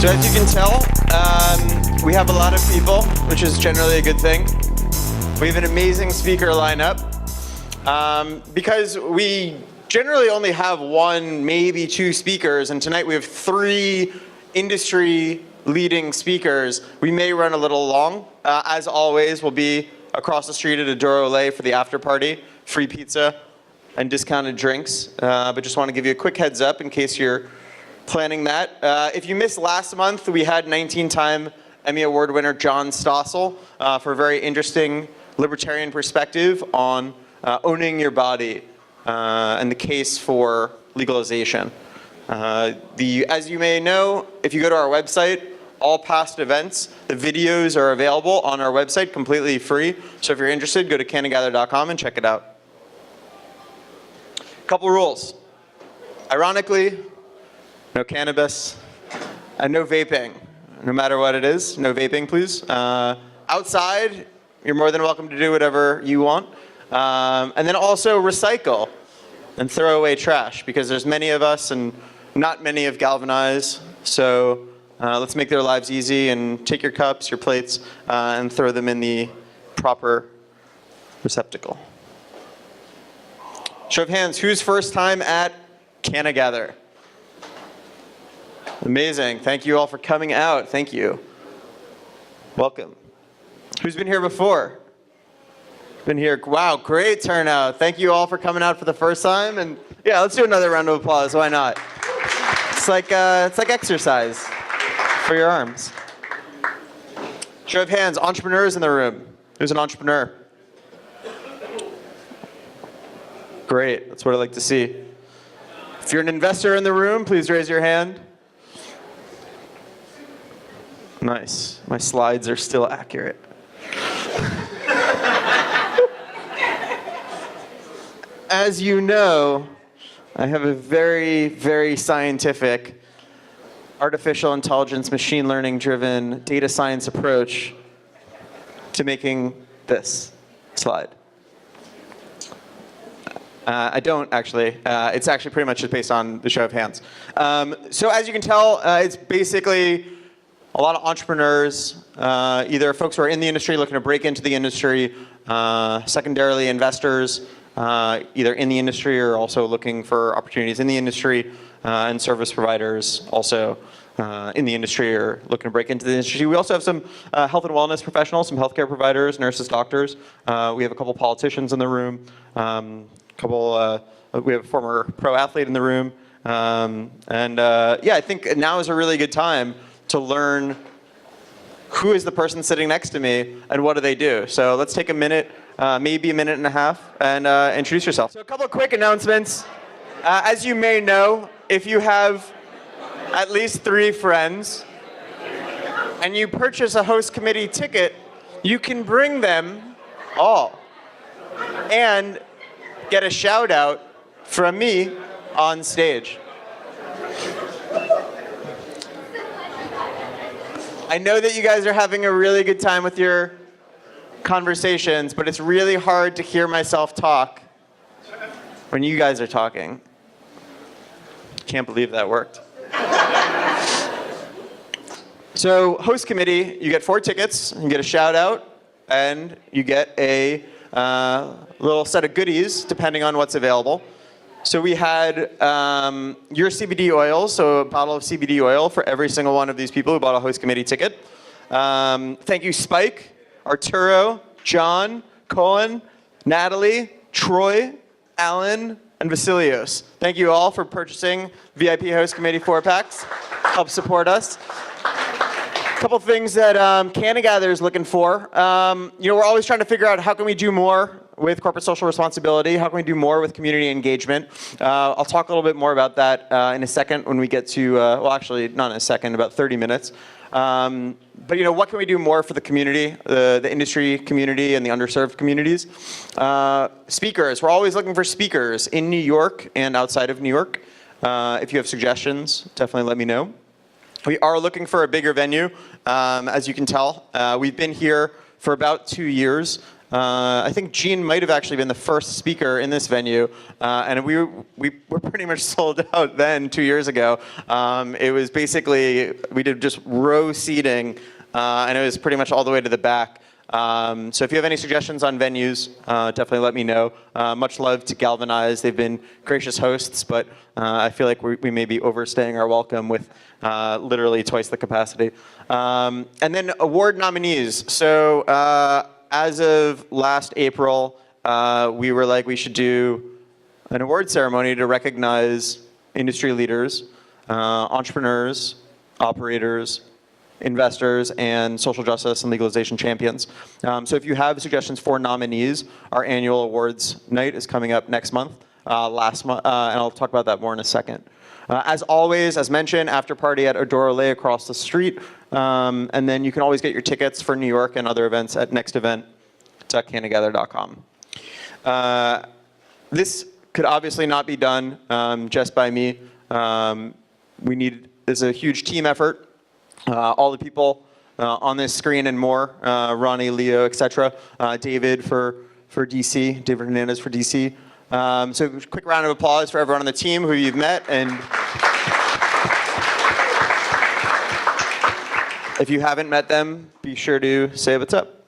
So as you can tell, we have a lot of people, which is generally a good thing. We have an amazing speaker lineup. Because we generally only have one, maybe two speakers, and tonight we have three industry leading speakers, we may run a little long. As always, we'll be across the street at Adoro Olay for the after party, free pizza and discounted drinks. But just want to give you a quick heads up in case you're planning that. If you missed last month, we had 19-time Emmy Award winner John Stossel for a very interesting libertarian perspective on owning your body and the case for legalization. As you may know, if you go to our website, all past events, the videos are available on our website completely free. So if you're interested, go to CannaGather.com and check it out. Couple rules. Ironically, no cannabis and no vaping. No matter what it is, no vaping, please. Outside, you're more than welcome to do whatever you want. And then also recycle and throw away trash, because there's many of us and not many have galvanized. So let's make their lives easy and take your cups, your plates, and throw them in the proper receptacle. Show of hands, who's first time at CannaGather? Amazing, thank you all for coming out, thank you. Welcome. Who's been here before? Been here, wow, great turnout. Thank you all for coming out for the first time. And yeah, let's do another round of applause, why not? It's like exercise for your arms. Show of hands, entrepreneurs in the room. Who's an entrepreneur? Great, that's what I like to see. If you're an investor in the room, please raise your hand. Nice, my slides are still accurate. As you know, I have a very, very scientific, artificial intelligence, machine learning driven data science approach to making this slide. I don't actually. It's actually pretty much just based on the show of hands. So as you can tell, it's basically a lot of entrepreneurs, either folks who are in the industry looking to break into the industry, secondarily investors, either in the industry or also looking for opportunities in the industry, and service providers also in the industry or looking to break into the industry. We also have some health and wellness professionals, some healthcare providers, nurses, doctors. We have a couple politicians in the room. We have a former pro athlete in the room. Yeah, I think now is a really good time to learn who is the person sitting next to me and what do they do. So let's take a minute, maybe a minute and a half, and introduce yourself. So a couple of quick announcements. As you may know, if you have at least 3 friends and you purchase a host committee ticket, you can bring them all and get a shout out from me on stage. I know that you guys are having a really good time with your conversations, but it's really hard to hear myself talk when you guys are talking. Can't believe that worked. So, host committee, you get 4 tickets, you get a shout out, and you get a little set of goodies depending on what's available. So we had your CBD oils, so a bottle of CBD oil for every single one of these people who bought a host committee ticket. Thank you, Spike, Arturo, John, Colin, Natalie, Troy, Alan, and Vasilios. Thank you all for purchasing VIP host committee 4-packs. Help support us. A couple things that CannaGather is looking for. We're always trying to figure out how can we do more with corporate social responsibility, how can we do more with community engagement. I'll talk a little bit more about that in a second when we get to, well actually not in a second, about 30 minutes. But what can we do more for the community, the industry community and the underserved communities? Speakers, we're always looking for speakers in New York and outside of New York. If you have suggestions, definitely let me know. We are looking for a bigger venue, as you can tell. We've been here for about 2 years. I think Gene might have actually been the first speaker in this venue, and we were pretty much sold out then 2 years ago. It was basically, we did just row seating, and it was pretty much all the way to the back. So if you have any suggestions on venues, definitely let me know. Much love to Galvanize. They've been gracious hosts, but I feel like we may be overstaying our welcome with literally twice the capacity. And then award nominees. So as of last April, we were like, we should do an award ceremony to recognize industry leaders, entrepreneurs, operators, investors, and social justice and legalization champions. So if you have suggestions for nominees, our annual awards night is coming up next month, and I'll talk about that more in a second. As always, as mentioned, after party at Adora Lay across the street, and then you can always get your tickets for New York and other events at nextevent.cannagather.com. This could obviously not be done just by me. It's a huge team effort. All the people on this screen and more, Ronnie, Leo, etc. David for DC, David Hernandez for DC. So quick round of applause for everyone on the team who you've met. And if you haven't met them, be sure to say what's up.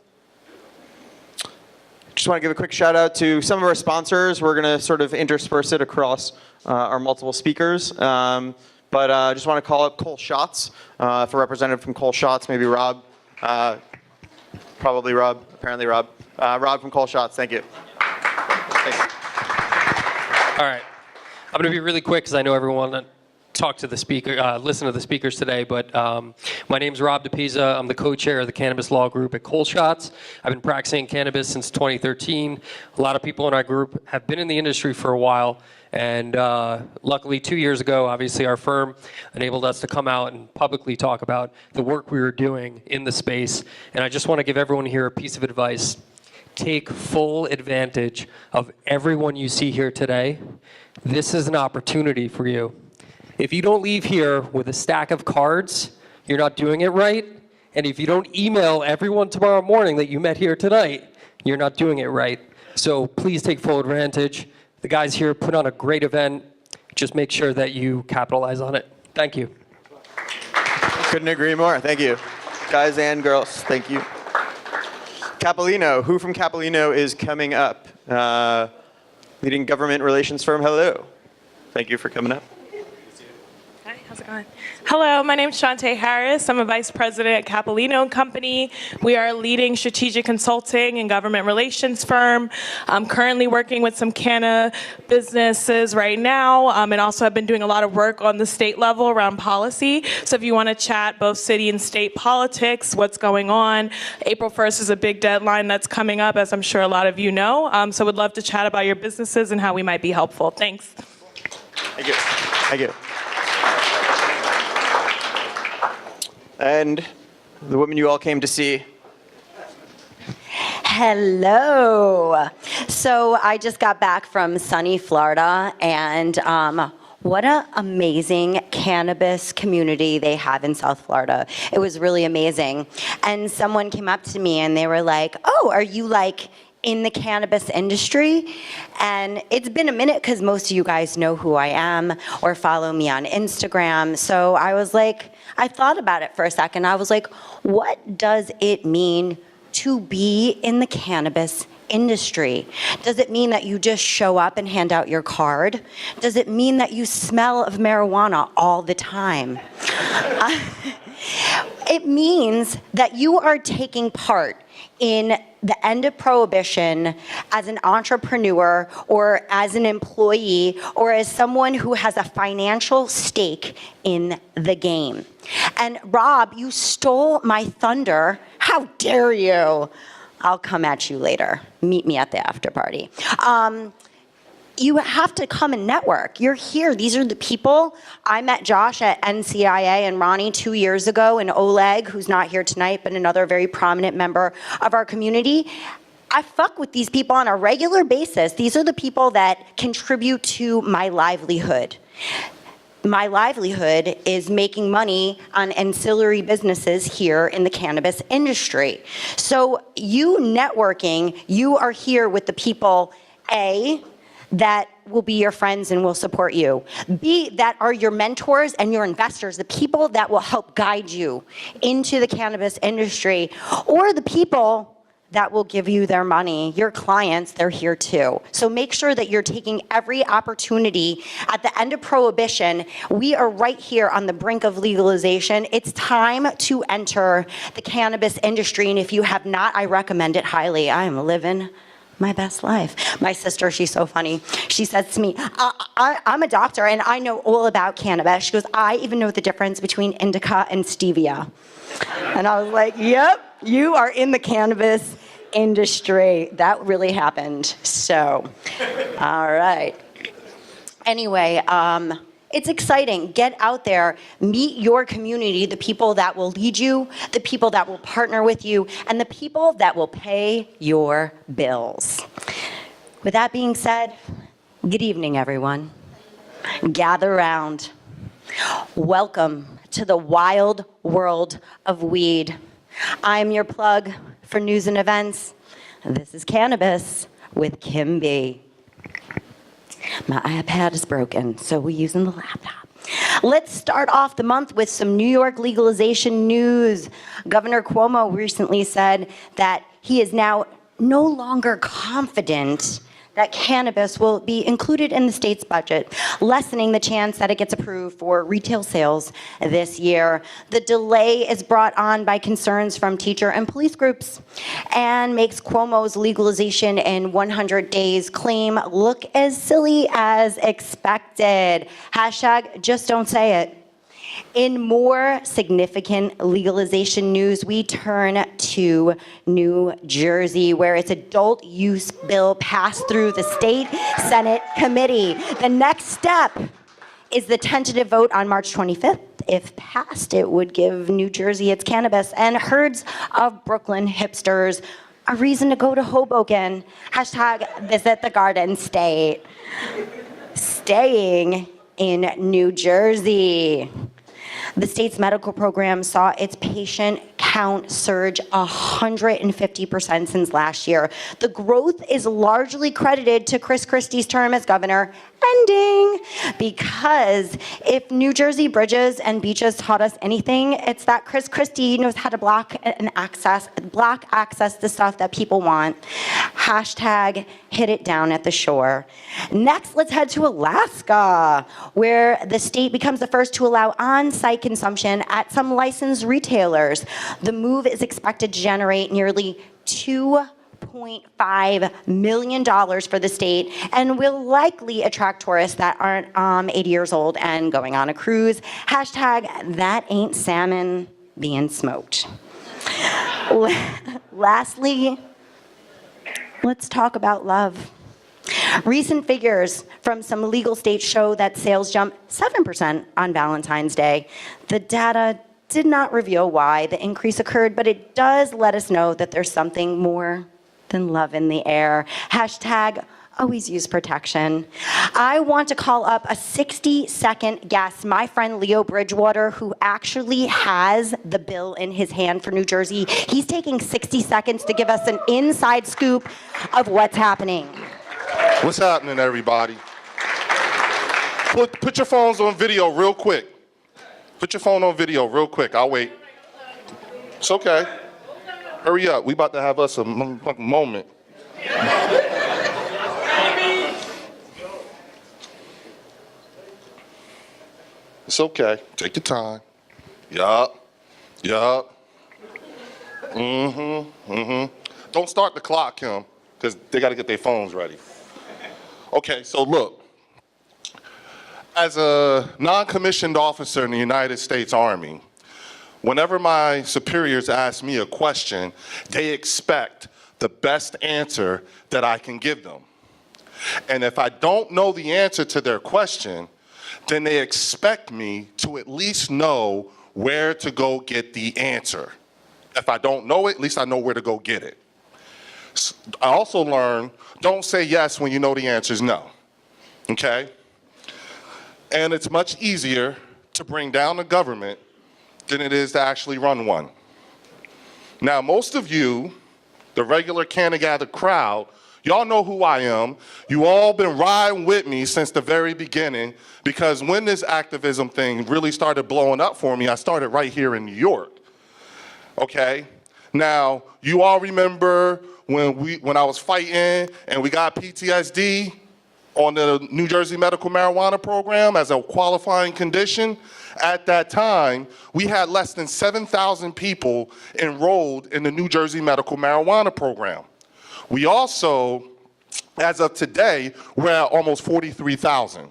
Just want to give a quick shout out to some of our sponsors. We're going to sort of intersperse it across our multiple speakers. But I just want to call up Cole Schatz, for representative from Cole Schatz, maybe Rob. Probably Rob, apparently Rob. Rob from Cole Schatz, thank you. Thanks. All right. I'm going to be really quick because I know everyone talked to the speaker, listen to the speakers today, but my name's Rob DePisa. I'm the co-chair of the Cannabis Law Group at Cole Schatz. I've been practicing cannabis since 2013. A lot of people in our group have been in the industry for a while, and luckily 2 years ago, obviously our firm enabled us to come out and publicly talk about the work we were doing in the space. And I just want to give everyone here a piece of advice. Take full advantage of everyone you see here today. This is an opportunity for you. If you don't leave here with a stack of cards, you're not doing it right. And if you don't email everyone tomorrow morning that you met here tonight, you're not doing it right. So please take full advantage. The guys here put on a great event. Just make sure that you capitalize on it. Thank you. Couldn't agree more. Thank you. Guys and girls, thank you. Capilino. Who from Capilino is coming up? Leading government relations firm. Hello. Thank you for coming up. Hi, how's it going? Hello, my name is Shantae Harris. I'm a vice president at Capilino & Company. We are a leading strategic consulting and government relations firm. I'm currently working with some canna businesses right now, and also have been doing a lot of work on the state level around policy. So if you want to chat both city and state politics, what's going on, April 1st is a big deadline that's coming up, as I'm sure a lot of you know. So would love to chat about your businesses and how we might be helpful. Thanks. Thank you. Thank you. And the woman you all came to see. Hello. So I just got back from sunny Florida, and what an amazing cannabis community they have in South Florida. It was really amazing. And someone came up to me and they were like, oh, are you like in the cannabis industry? And it's been a minute because most of you guys know who I am or follow me on Instagram. So I was like, I thought about it for a second. I was like, what does it mean to be in the cannabis industry? Does it mean that you just show up and hand out your card? Does it mean that you smell of marijuana all the time? It means that you are taking part in the end of prohibition as an entrepreneur or as an employee or as someone who has a financial stake in the game. And Rob, you stole my thunder. How dare you? I'll come at you later. Meet me at the after party. You have to come and network. You're here. These are the people. I met Josh at NCIA and Ronnie 2 years ago, and Oleg, who's not here tonight, but another very prominent member of our community. I fuck with these people on a regular basis. These are the people that contribute to my livelihood. my livelihood is making money on ancillary businesses here in the cannabis industry. So you networking, you are here with the people, A, that will be your friends and will support you. B, that are your mentors and your investors, the people that will help guide you into the cannabis industry, or the people that will give you their money. Your clients, they're here too. So make sure that you're taking every opportunity. At the end of Prohibition, we are right here on the brink of legalization. It's time to enter the cannabis industry, and if you have not, I recommend it highly. I am living my best life. My sister, she's so funny. She says to me, I'm a doctor and I know all about cannabis. She goes, I even know the difference between indica and stevia. And I was like, yep, you are in the cannabis industry. That really happened. So, all right. Anyway, it's exciting. Get out there, meet your community, the people that will lead you, the people that will partner with you, and the people that will pay your bills. With that being said, good evening, everyone. Gather round. Welcome to the wild world of weed. I'm your plug for news and events. This is Cannabis with Kim B. My iPad is broken, so we're using the laptop. Let's start off the month with some New York legalization news. Governor Cuomo recently said that he is now no longer confident that cannabis will be included in the state's budget, lessening the chance that it gets approved for retail sales this year. The delay is brought on by concerns from teacher and police groups and makes Cuomo's legalization in 100 days claim look as silly as expected. Hashtag just don't say it. In more significant legalization news, we turn to New Jersey, where its adult use bill passed through the state Senate committee. The next step is the tentative vote on March 25th. If passed, it would give New Jersey its cannabis and herds of Brooklyn hipsters a reason to go to Hoboken. Hashtag visit the Garden State. Staying in New Jersey. The state's medical program saw its patient count surge 150% since last year. The growth is largely credited to Chris Christie's term as governor ending, because if New Jersey bridges and beaches taught us anything, it's that Chris Christie knows how to block access to stuff that people want. Hashtag hit it down at the shore. Next, let's head to Alaska, where the state becomes the first to allow on-site consumption at some licensed retailers. The move is expected to generate nearly $2.5 million for the state and will likely attract tourists that aren't 80 years old and going on a cruise. Hashtag that ain't salmon being smoked. Lastly, let's talk about love. Recent figures from some legal states show that sales jumped 7% on Valentine's Day. The data did not reveal why the increase occurred, but it does let us know that there's something more than love in the air. Hashtag always use protection. I want to call up a 60-second guest, my friend Leo Bridgewater, who actually has the bill in his hand for New Jersey. He's taking 60 seconds to give us an inside scoop of what's happening. What's happening, everybody? Put your phones on video real quick. Put your phone on video real quick. I'll wait. It's okay. Hurry up. We about to have us a moment. It's okay. Take your time. Yup. Don't start the clock, Kim, because they got to get their phones ready. Okay, so look. As a non-commissioned officer in the United States Army, whenever my superiors ask me a question, they expect the best answer that I can give them. And if I don't know the answer to their question, then they expect me to at least know where to go get the answer. If I don't know it, at least I know where to go get it. I also learned, don't say yes when you know the answer is no, okay? And it's much easier to bring down a government than it is to actually run one. Now, most of you, the regular CannaGather crowd, y'all know who I am. You all been riding with me since the very beginning, because when this activism thing really started blowing up for me, I started right here in New York. Okay? Now, you all remember when I was fighting and we got PTSD on the New Jersey medical marijuana program as a qualifying condition? At that time, we had less than 7,000 people enrolled in the New Jersey medical marijuana program. We also, as of today, we're at almost 43,000.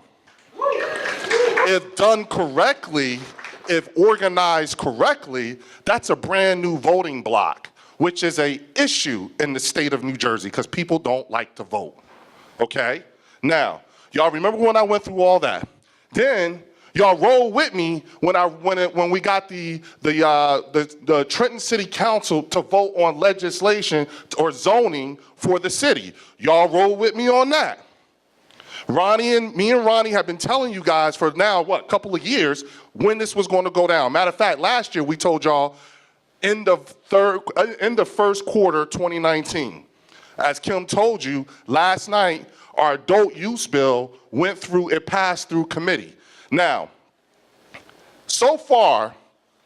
If done correctly, if organized correctly, that's a brand new voting block, which is an issue in the state of New Jersey because people don't like to vote, okay? Now, y'all remember when I went through all that? Then, y'all roll with me when we got the Trenton City Council to vote on legislation or zoning for the city. Y'all roll with me on that. Me and Ronnie have been telling you guys for now, a couple of years, when this was going to go down. Matter of fact, last year we told y'all in the first quarter 2019. As Kim told you, last night our adult use bill passed through committee. Now, so far,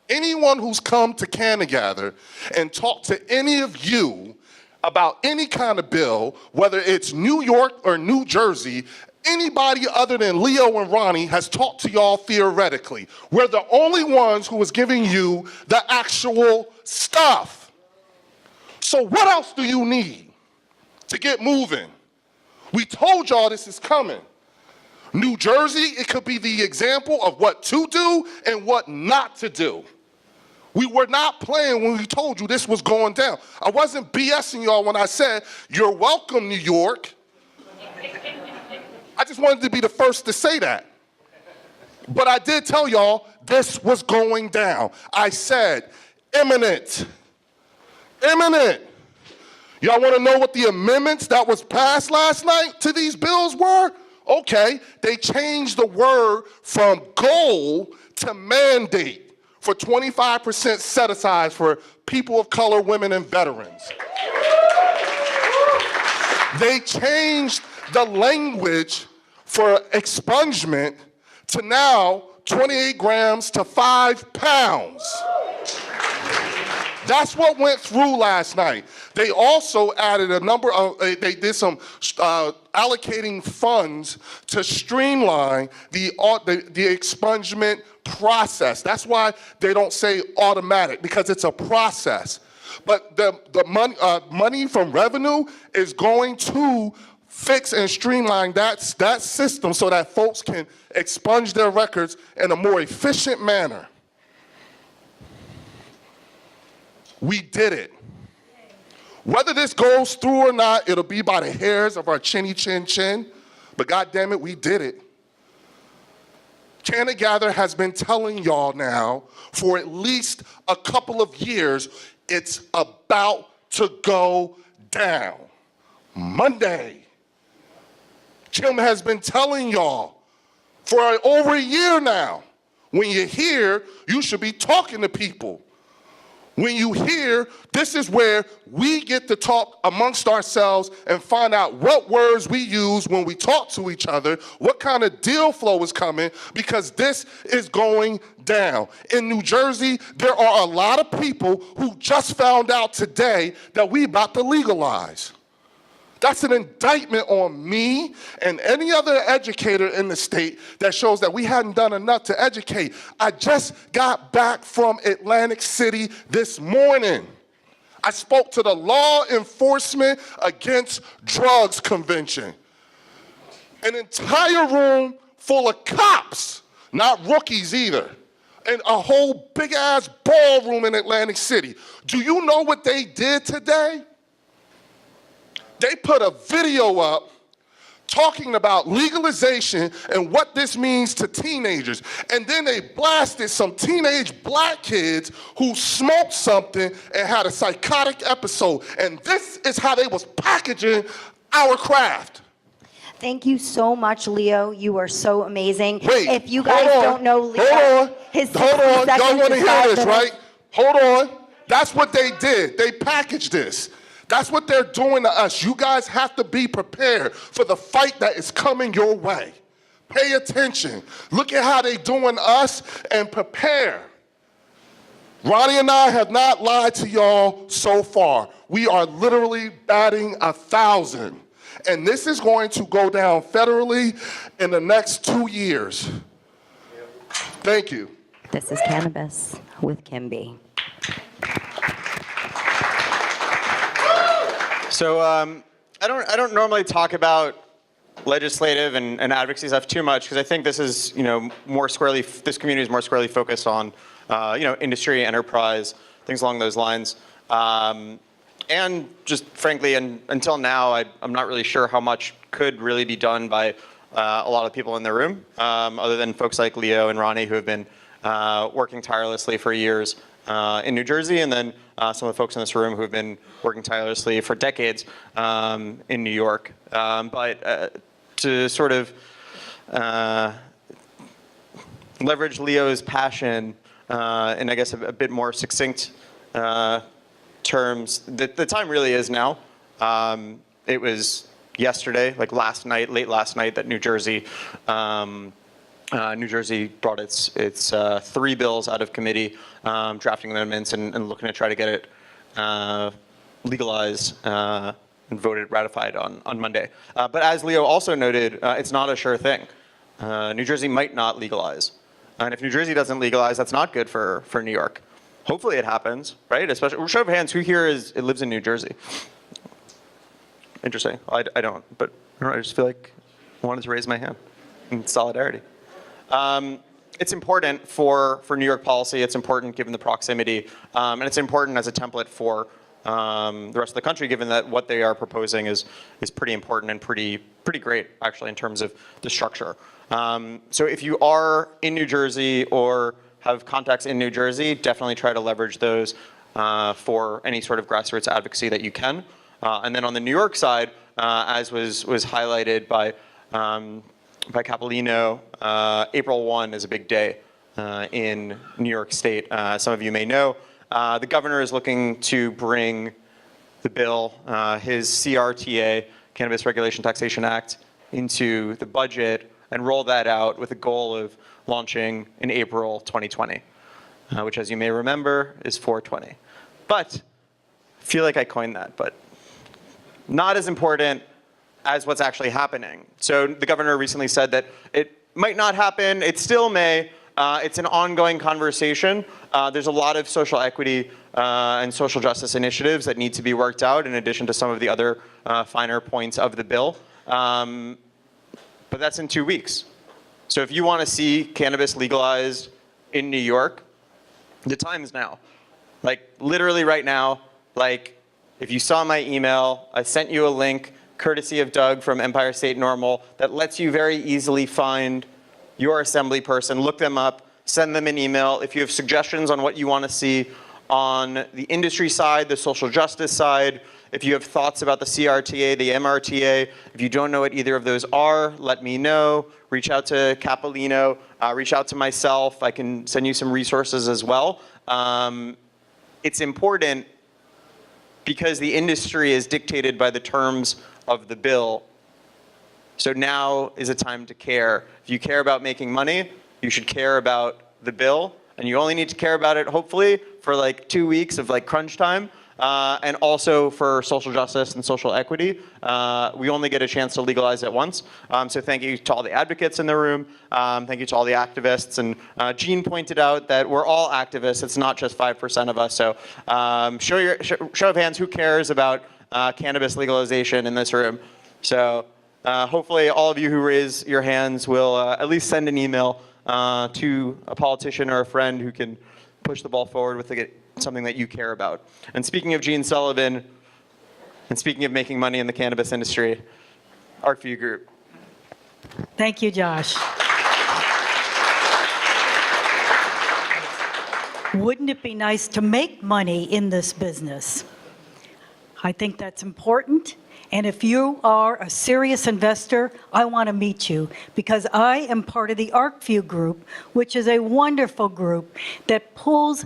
anyone who's come to CannaGather and talked to any of you about any kind of bill, whether it's New York or New Jersey, anybody other than Leo and Ronnie has talked to y'all theoretically. We're the only ones who was giving you the actual stuff. So what else do you need to get moving? We told y'all this is coming. New Jersey, it could be the example of what to do and what not to do. We were not playing when we told you this was going down. I wasn't BSing y'all when I said, you're welcome, New York. I just wanted to be the first to say that. But I did tell y'all this was going down. I said, imminent. Imminent. Y'all want to know what the amendments that was passed last night to these bills were? Okay, they changed the word from goal to mandate for 25% set aside for people of color, women, and veterans. They changed the language for expungement to now 28 grams to 5 pounds. That's what went through last night. They also added a number of, they did some allocating funds to streamline the expungement process. That's why they don't say automatic, because it's a process. But the money from revenue is going to fix and streamline that system so that folks can expunge their records in a more efficient manner. We did it. Whether this goes through or not, it'll be by the hairs of our chinny chin chin, but God damn it, we did it. CannaGather has been telling y'all now for at least a couple of years, it's about to go down. Monday. Kim has been telling y'all for over a year now, when you're here, you should be talking to people. When you hear, this is where we get to talk amongst ourselves and find out what words we use when we talk to each other, what kind of deal flow is coming, because this is going down. In New Jersey, there are a lot of people who just found out today that we about to legalize. That's an indictment on me and any other educator in the state that shows that we hadn't done enough to educate. I just got back from Atlantic City this morning. I spoke to the Law Enforcement Against Drugs Convention. An entire room full of cops, not rookies either, and a whole big-ass ballroom in Atlantic City. Do you know what they did today? They put a video up talking about legalization and what this means to teenagers. And then they blasted some teenage black kids who smoked something and had a psychotic episode. And this is how they was packaging our craft. Thank you so much, Leo. You are so amazing. Wait, if you guys hold on, don't know Leo, hold on, his hold 60 on. Y'all seconds want to is hear 5 this, minutes. right? Hold on. That's what they did. They packaged this. That's what they're doing to us. You guys have to be prepared for the fight that is coming your way. Pay attention. Look at how they doing us and prepare. Ronnie and I have not lied to y'all so far. We are literally batting 1,000. And this is going to go down federally in the next 2 years. Thank you. This is Cannabis with Kimby. So I don't normally talk about legislative and advocacy stuff too much because I think this is this community is more squarely focused on industry, enterprise, things along those lines. And just frankly, until now, I'm not really sure how much could really be done by a lot of people in the room, other than folks like Leo and Ronnie who have been working tirelessly for years in New Jersey, and then some of the folks in this room who have been working tirelessly for decades in New York. But to sort of leverage Leo's passion in, I guess, a bit more succinct terms, the time really is now. It was yesterday, like late last night, that New Jersey brought its 3 bills out of committee, drafting amendments and looking to try to get it legalized and ratified on Monday. But as Leo also noted, it's not a sure thing. New Jersey might not legalize. And if New Jersey doesn't legalize, that's not good for New York. Hopefully it happens, right? Especially, show of hands, who here lives in New Jersey? Interesting. I don't, but I just feel like I wanted to raise my hand in solidarity. It's important for New York policy. It's important given the proximity, and it's important as a template for the rest of the country, given that what they are proposing is pretty important and pretty great, actually, in terms of the structure. So if you are in New Jersey or have contacts in New Jersey, definitely try to leverage those for any sort of grassroots advocacy that you can. And then on the New York side, as was highlighted by Capolino, April 1 is a big day in New York State. Some of you may know, the governor is looking to bring the bill, his CRTA, Cannabis Regulation Taxation Act, into the budget and roll that out with a goal of launching in April 2020, which, as you may remember, is 4/20. But I feel like I coined that, but not as important as what's actually happening. So the governor recently said that it might not happen. It still may. It's an ongoing conversation. There's a lot of social equity and social justice initiatives that need to be worked out in addition to some of the other finer points of the bill. But that's in 2 weeks. So if you want to see cannabis legalized in New York, the time is now. Like literally right now, like if you saw my email, I sent you a link courtesy of Doug from Empire State Normal that lets you very easily find your assembly person, look them up, send them an email. If you have suggestions on what you want to see on the industry side, the social justice side, if you have thoughts about the CRTA, the MRTA, if you don't know what either of those are, let me know. Reach out to Capolino, reach out to myself. I can send you some resources as well. It's important because the industry is dictated by the terms of the bill. So now is a time to care. If you care about making money, you should care about the bill. And you only need to care about it, hopefully, for like 2 weeks of like crunch time. And also for social justice and social equity. We only get a chance to legalize it once. So thank you to all the advocates in the room. Thank you to all the activists. And Jean pointed out that we're all activists. It's not just 5% of us. So show of hands, who cares about cannabis legalization in this room? So hopefully all of you who raise your hands will at least send an email to a politician or a friend who can push the ball forward with something that you care about. And speaking of Gene Sullivan, and speaking of making money in the cannabis industry, Art for You Group. Thank you, Josh. Wouldn't it be nice to make money in this business? I think that's important, And if you are a serious investor, I want to meet you because I am part of the ArcView group, which is a wonderful group that pulls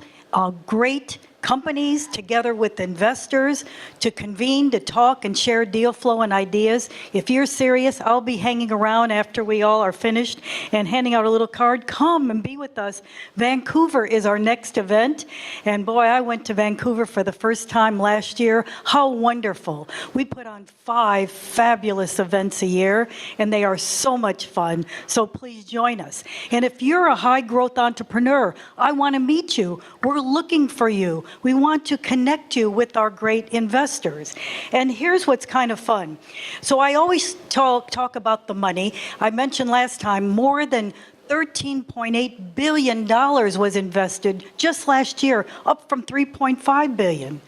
great companies together with investors to convene, to talk and share deal flow and ideas. If you're serious, I'll be hanging around after we all are finished and handing out a little card. Come and be with us. Vancouver is our next event. And boy, I went to Vancouver for the first time last year. How wonderful. We put on 5 fabulous events a year, and they are so much fun. So please join us. And if you're a high growth entrepreneur, I want to meet you. We're looking for you. We want to connect you with our great investors. And here's what's kind of fun. So I always talk about the money. I mentioned last time more than $13.8 billion was invested just last year, up from $3.5 billion.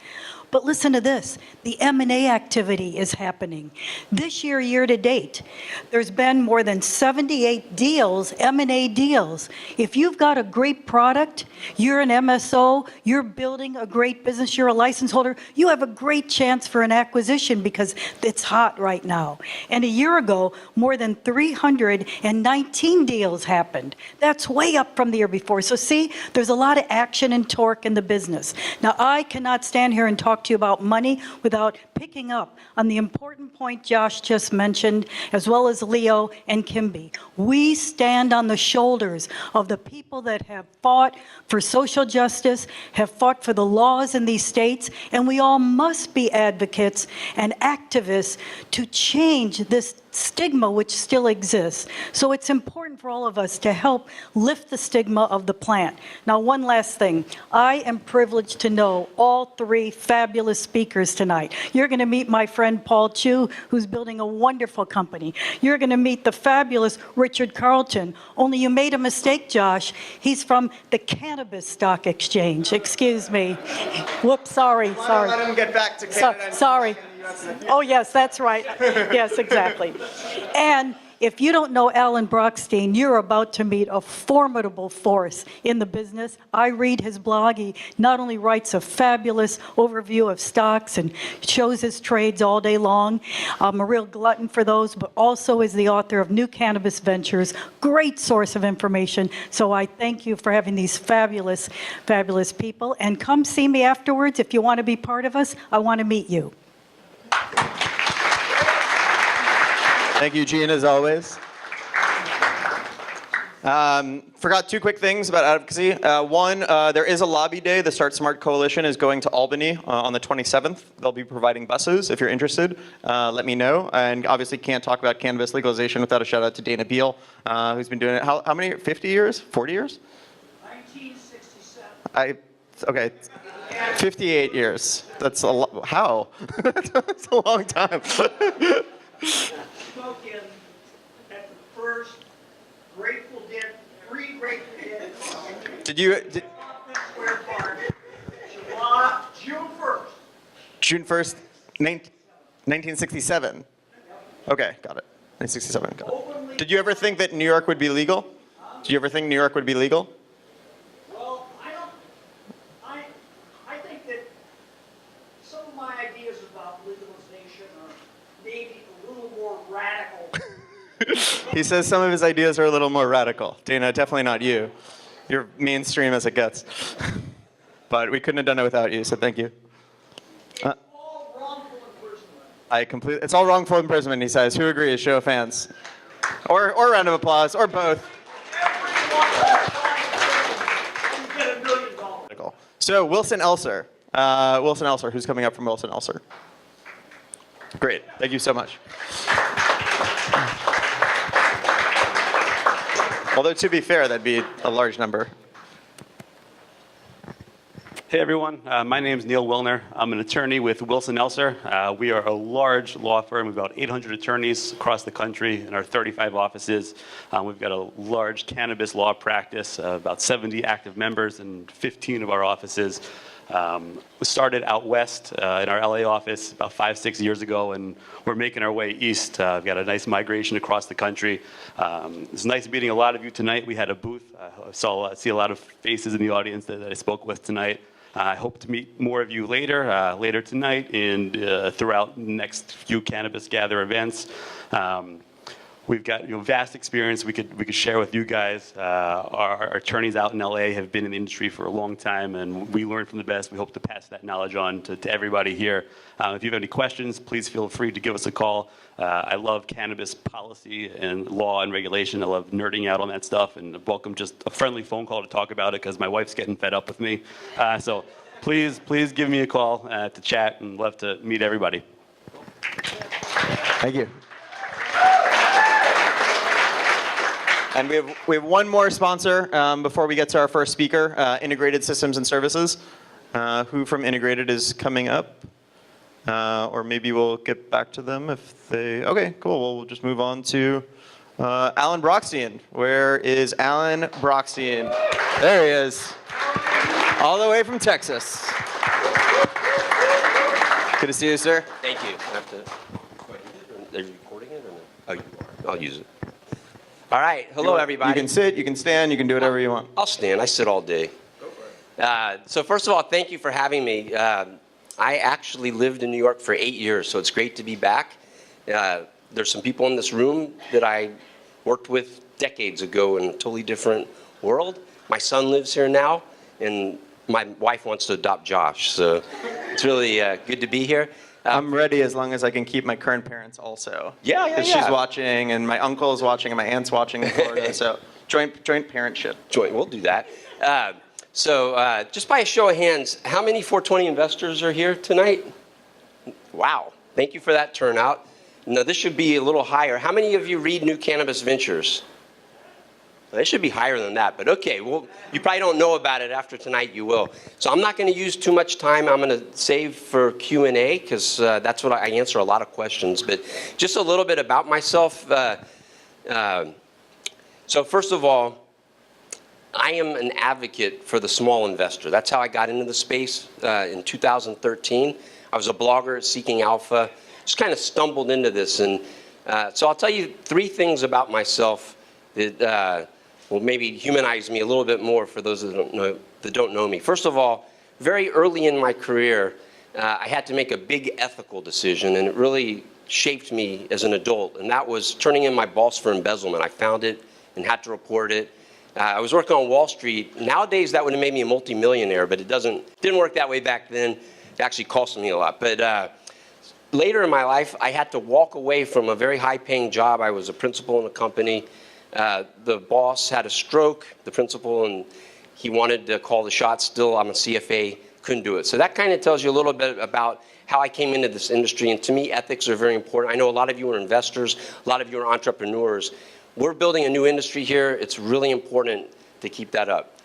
But listen to this, the M&A activity is happening. This year, year to date, there's been more than 78 deals, M&A deals. If you've got a great product, you're an MSO, you're building a great business, you're a license holder, you have a great chance for an acquisition because it's hot right now. And a year ago, more than 319 deals happened. That's way up from the year before. So see, there's a lot of action and torque in the business. Now, I cannot stand here and talk to you about money without picking up on the important point Josh just mentioned, as well as Leo and Kimby. We stand on the shoulders of the people that have fought for social justice, have fought for the laws in these states, and we all must be advocates and activists to change this stigma which still exists. So it's important for all of us to help lift the stigma of the plant. Now, one last thing. I am privileged to know all 3 fabulous speakers tonight. You're going to meet my friend Paul Chu, who's building a wonderful company. You're going to meet the fabulous Richard Carleton. Only you made a mistake, Josh. He's from the Cannabis Stock Exchange. Excuse me. Whoops, sorry. Let him get back to Canada. Sorry. Oh, yes, that's right. Yes, exactly. And if you don't know Alan Brochstein, you're about to meet a formidable force in the business. I read his blog. He not only writes a fabulous overview of stocks and shows his trades all day long. I'm a real glutton for those, but also is the author of New Cannabis Ventures. Great source of information. So I thank you for having these fabulous, fabulous people. And come see me afterwards. If you want to be part of us, I want to meet you. Thank you, Gene, as always. Forgot 2 quick things about advocacy. One, there is a lobby day. The Start Smart Coalition is going to Albany on the 27th. They'll be providing buses. If you're interested, let me know. And obviously can't talk about cannabis legalization without a shout out to Dana Beal, who's been doing it, how many, 50 years, 40 years? 1967. Okay, 58 years. That's a lot, how? That's a long time. Spoken at the first Grateful Dead, 3 Grateful Dead. Did you? Square Park, June 1st. June 1st, 1967. Okay, got it. 1967. Got it. Did you ever think that New York would be legal? Did you ever think New York would be legal? Well, I think that some of my ideas about legalization are maybe a little more radical. He says some of his ideas are a little more radical. Dana, definitely not you. You're mainstream as it gets. But we couldn't have done it without you, so thank you. It's all wrongful imprisonment. It's all wrongful imprisonment, he says. Who agrees? Show of hands. Or round of applause, or both. You get $1 million. So Wilson Elser. Wilson Elser, who's coming up from Wilson Elser? Great, thank you so much. Although to be fair, that'd be a large number. Hey everyone, my name is Neil Wilner. I'm an attorney with Wilson Elser. We are a large law firm with about 800 attorneys across the country in our 35 offices. We've got a large cannabis law practice, about 70 active members in 15 of our offices. We started out west in our LA office about 5-6 years ago, and we're making our way east. We've got a nice migration across the country. It's nice meeting a lot of you tonight. We had a booth. I see a lot of faces in the audience that I spoke with tonight. I hope to meet more of you later tonight and throughout the next few Cannabis Gather events. We've got vast experience we could share with you guys. Our attorneys out in LA have been in the industry for a long time, and we learn from the best. We hope to pass that knowledge on to everybody here. If you have any questions, please feel free to give us a call. I love cannabis policy and law and regulation. I love nerding out on that stuff, and welcome just a friendly phone call to talk about it because my wife's getting fed up with me. So please give me a call to chat, and love to meet everybody. Thank you. And we have one more sponsor before we get to our first speaker, Integrated Systems and Services. Who from Integrated is coming up? Or maybe we'll get back to them if they, okay, cool. Well, we'll just move on to Alan Brochstein. Where is Alan Brochstein? There he is. All the way from Texas. Good to see you, sir. Thank you. I have to, are you recording it or no? Oh, you are. I'll use it. All right. Hello, everybody. You can sit, you can stand, you can do whatever you want. I'll stand. I sit all day. Go for it. So first of all, thank you for having me. I actually lived in New York for 8 years, so it's great to be back. There's some people in this room that I worked with decades ago in a totally different world. My son lives here now, and my wife wants to adopt Josh, so it's really good to be here. I'm ready as long as I can keep my current parents also. Yeah. She's watching, and my uncle is watching, and my aunt's watching in Florida, so joint parentship. We'll do that. So just by a show of hands, how many 420 investors are here tonight? Wow, thank you for that turnout. Now this should be a little higher. How many of you read New Cannabis Ventures? They should be higher than that, but okay. Well, you probably don't know about it. After tonight, you will. So I'm not going to use too much time. I'm going to save for Q&A because that's what I answer a lot of questions. But just a little bit about myself. So first of all, I am an advocate for the small investor. That's how I got into the space in 2013. I was a blogger at Seeking Alpha. Just kind of stumbled into this, and so I'll tell you 3 things about myself that will maybe humanize me a little bit more for those that don't know me. First of all, very early in my career, I had to make a big ethical decision, and it really shaped me as an adult, and that was turning in my boss for embezzlement. I found it and had to report it. I was working on Wall Street. Nowadays, that would have made me a multimillionaire, but it didn't work that way back then. It actually cost me a lot. But later in my life, I had to walk away from a very high-paying job. I was a principal in a company. The boss had a stroke, the principal, and he wanted to call the shots. Still, I'm a CFA, couldn't do it. So that kind of tells you a little bit about how I came into this industry. And to me, ethics are very important. I know a lot of you are investors. A lot of you are entrepreneurs. We're building a new industry here. It's really important to keep that up.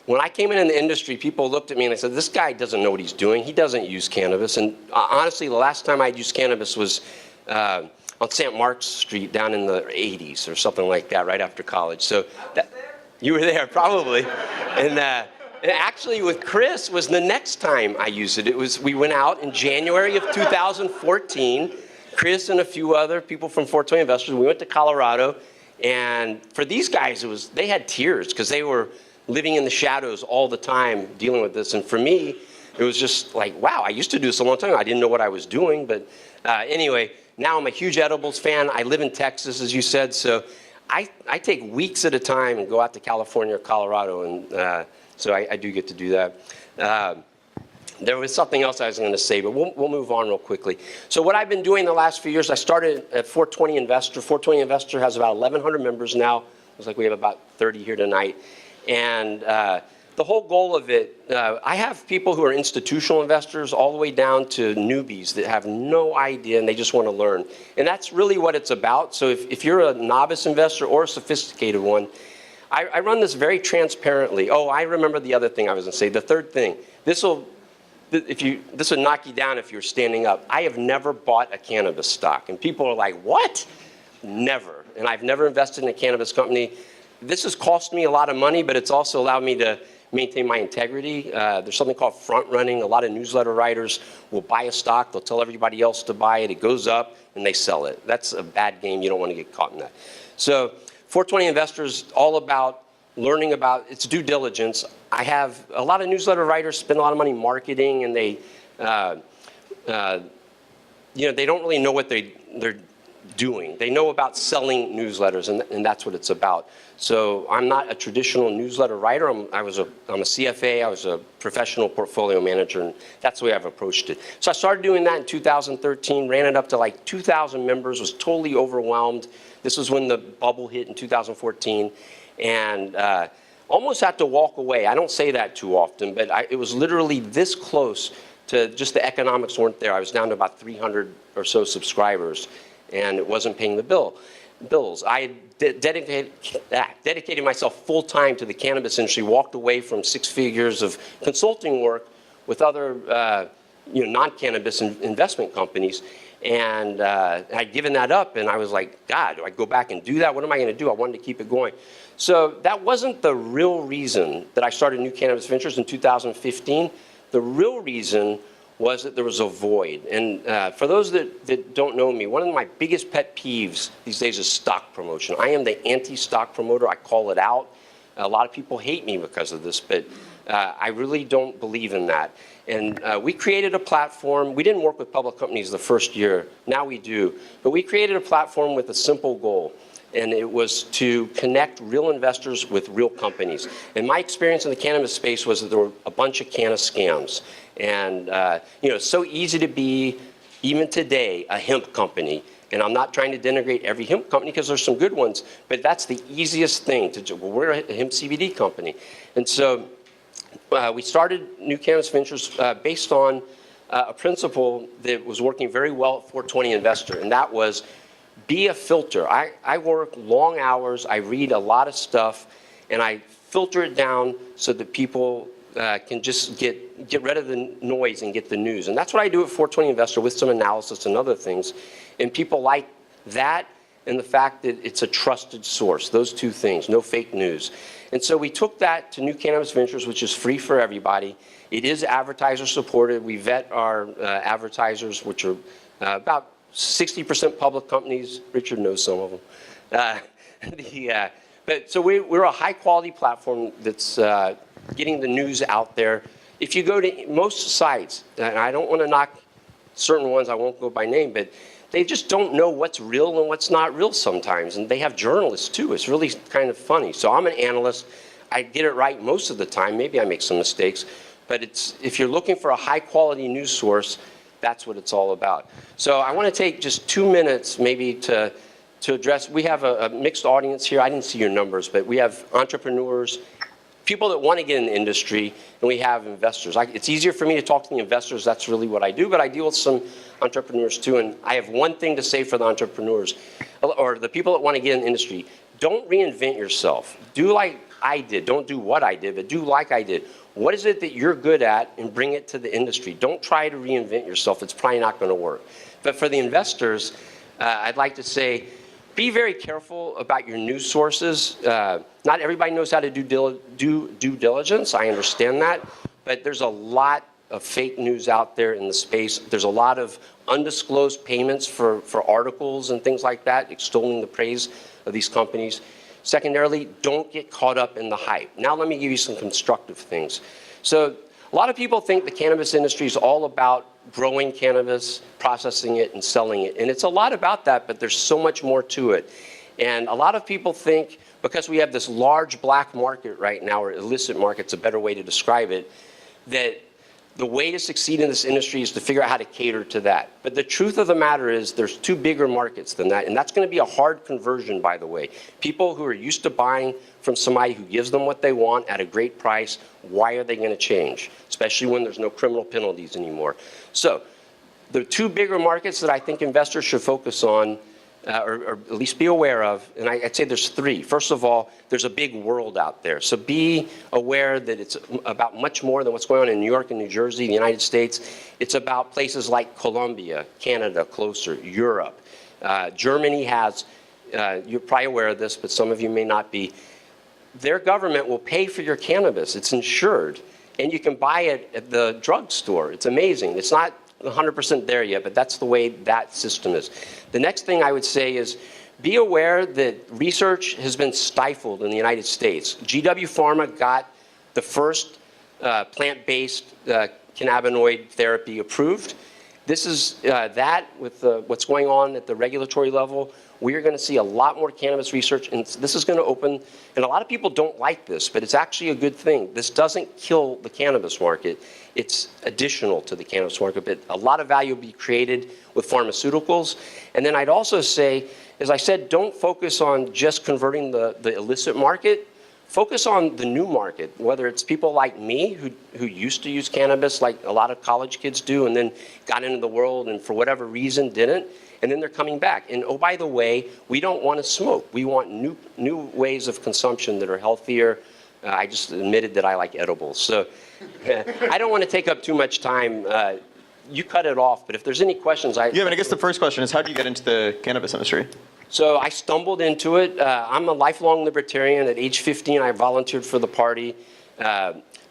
When I came in the industry, people looked at me and they said, this guy doesn't know what he's doing. He doesn't use cannabis. And honestly, the last time I'd used cannabis was on St. Mark's Street down in the 80s or something like that, right after college. So you were there, probably. And actually with Chris was the next time I used it. We went out in January of 2014. Chris and a few other people from 420 Investors, we went to Colorado. And for these guys, they had tears because they were living in the shadows all the time dealing with this. And for me, it was just like, wow, I used to do this a long time ago. I didn't know what I was doing. But anyway, now I'm a huge edibles fan. I live in Texas, as you said. So I take weeks at a time and go out to California or Colorado. And so I do get to do that. There was something else I was going to say, but we'll move on real quickly. So what I've been doing the last few years, I started at 420 Investor. 420 Investor has about 1,100 members now. Looks like we have about 30 here tonight. And the whole goal of it, I have people who are institutional investors all the way down to newbies that have no idea and they just want to learn. And that's really what it's about. So if you're a novice investor or a sophisticated one, I run this very transparently. Oh, I remember the other thing I was going to say. The third thing, this would knock you down if you're standing up. I have never bought a cannabis stock. And people are like, what? Never. And I've never invested in a cannabis company. This has cost me a lot of money, but it's also allowed me to maintain my integrity. There's something called front running. A lot of newsletter writers will buy a stock. They'll tell everybody else to buy it. It goes up, and they sell it. That's a bad game. You don't want to get caught in that. So 420 Investors, all about learning about its due diligence. I have a lot of newsletter writers spend a lot of money marketing, and they, they don't really know what they're doing. They know about selling newsletters, and that's what it's about. So I'm not a traditional newsletter writer. I'm a CFA. I was a professional portfolio manager, and that's the way I've approached it. So I started doing that in 2013, ran it up to like 2,000 members, was totally overwhelmed. This was when the bubble hit in 2014, and almost had to walk away. I don't say that too often, but it was literally this close to just the economics weren't there. I was down to about 300 or so subscribers, and it wasn't paying the bills. I dedicated myself full time to the cannabis industry, walked away from 6 figures of consulting work with other non-cannabis investment companies, and I'd given that up, and I was like, God, do I go back and do that? What am I going to do? I wanted to keep it going. So that wasn't the real reason that I started New Cannabis Ventures in 2015. The real reason was that there was a void. And for those that don't know me, one of my biggest pet peeves these days is stock promotion. I am the anti-stock promoter. I call it out. A lot of people hate me because of this, but I really don't believe in that. And we created a platform. We didn't work with public companies the first year. Now we do. But we created a platform with a simple goal, and it was to connect real investors with real companies. And my experience in the cannabis space was that there were a bunch of canna scams. And it's so easy to be, even today, a hemp company. And I'm not trying to denigrate every hemp company because there's some good ones, but that's the easiest thing to do. Well, we're a hemp CBD company. And so we started New Cannabis Ventures based on a principle that was working very well at 420 Investor, and that was be a filter. I work long hours, I read a lot of stuff, and I filter it down so that people can just get rid of the noise and get the news. And that's what I do at 420 Investor with some analysis and other things. And people like that and the fact that it's a trusted source, those two things, no fake news. And so we took that to New Cannabis Ventures, which is free for everybody. It is advertiser supported. We vet our advertisers, which are about 60% public companies. Richard knows some of them. But so we're a high quality platform that's getting the news out there. If you go to most sites, and I don't want to knock certain ones, I won't go by name, but they just don't know what's real and what's not real sometimes. And they have journalists too. It's really kind of funny. So I'm an analyst. I get it right most of the time. Maybe I make some mistakes. But if you're looking for a high quality news source, that's what it's all about. So I want to take just 2 minutes maybe to address, we have a mixed audience here. I didn't see your numbers, but we have entrepreneurs, people that want to get in the industry, and we have investors. It's easier for me to talk to the investors. That's really what I do, but I deal with some entrepreneurs too. And I have one thing to say for the entrepreneurs, or the people that want to get in the industry. Don't reinvent yourself. Do like I did. Don't do what I did, but do like I did. What is it that you're good at and bring it to the industry? Don't try to reinvent yourself. It's probably not going to work. But for the investors, I'd like to say, be very careful about your news sources. Not everybody knows how to do due diligence. I understand that. But there's a lot of fake news out there in the space. There's a lot of undisclosed payments for articles and things like that, extolling the praise of these companies. Secondarily, don't get caught up in the hype. Now let me give you some constructive things. So a lot of people think the cannabis industry is all about growing cannabis, processing it, and selling it. And it's a lot about that, but there's so much more to it. And a lot of people think because we have this large black market right now, or illicit market's a better way to describe it, that the way to succeed in this industry is to figure out how to cater to that. But the truth of the matter is there's two bigger markets than that, and that's going to be a hard conversion, by the way. People who are used to buying from somebody who gives them what they want at a great price, why are they going to change? Especially when there's no criminal penalties anymore. So the two bigger markets that I think investors should focus on, or at least be aware of, and I'd say there's three. First of all, there's a big world out there. So be aware that it's about much more than what's going on in New York and New Jersey, the United States. It's about places like Colombia, Canada, closer, Europe. Germany has, you're probably aware of this, but some of you may not be. Their government will pay for your cannabis. It's insured, and you can buy it at the drugstore. It's amazing. It's not 100% there yet, but that's the way that system is. The next thing I would say is be aware that research has been stifled in the United States. GW Pharma got the first plant-based cannabinoid therapy approved. This is that with what's going on at the regulatory level. We are going to see a lot more cannabis research, and this is going to open, and a lot of people don't like this, but it's actually a good thing. This doesn't kill the cannabis market. It's additional to the cannabis market, but a lot of value will be created with pharmaceuticals. And then I'd also say, as I said, don't focus on just converting the illicit market. Focus on the new market, whether it's people like me who used to use cannabis like a lot of college kids do and then got into the world and for whatever reason didn't, and then they're coming back. And oh, by the way, we don't want to smoke. We want new ways of consumption that are healthier. I just admitted that I like edibles. So I don't want to take up too much time. You cut it off, but if there's any questions, Yeah, but I guess the first question is, how do you get into the cannabis industry? So I stumbled into it. I'm a lifelong libertarian. At age 15, I volunteered for the party.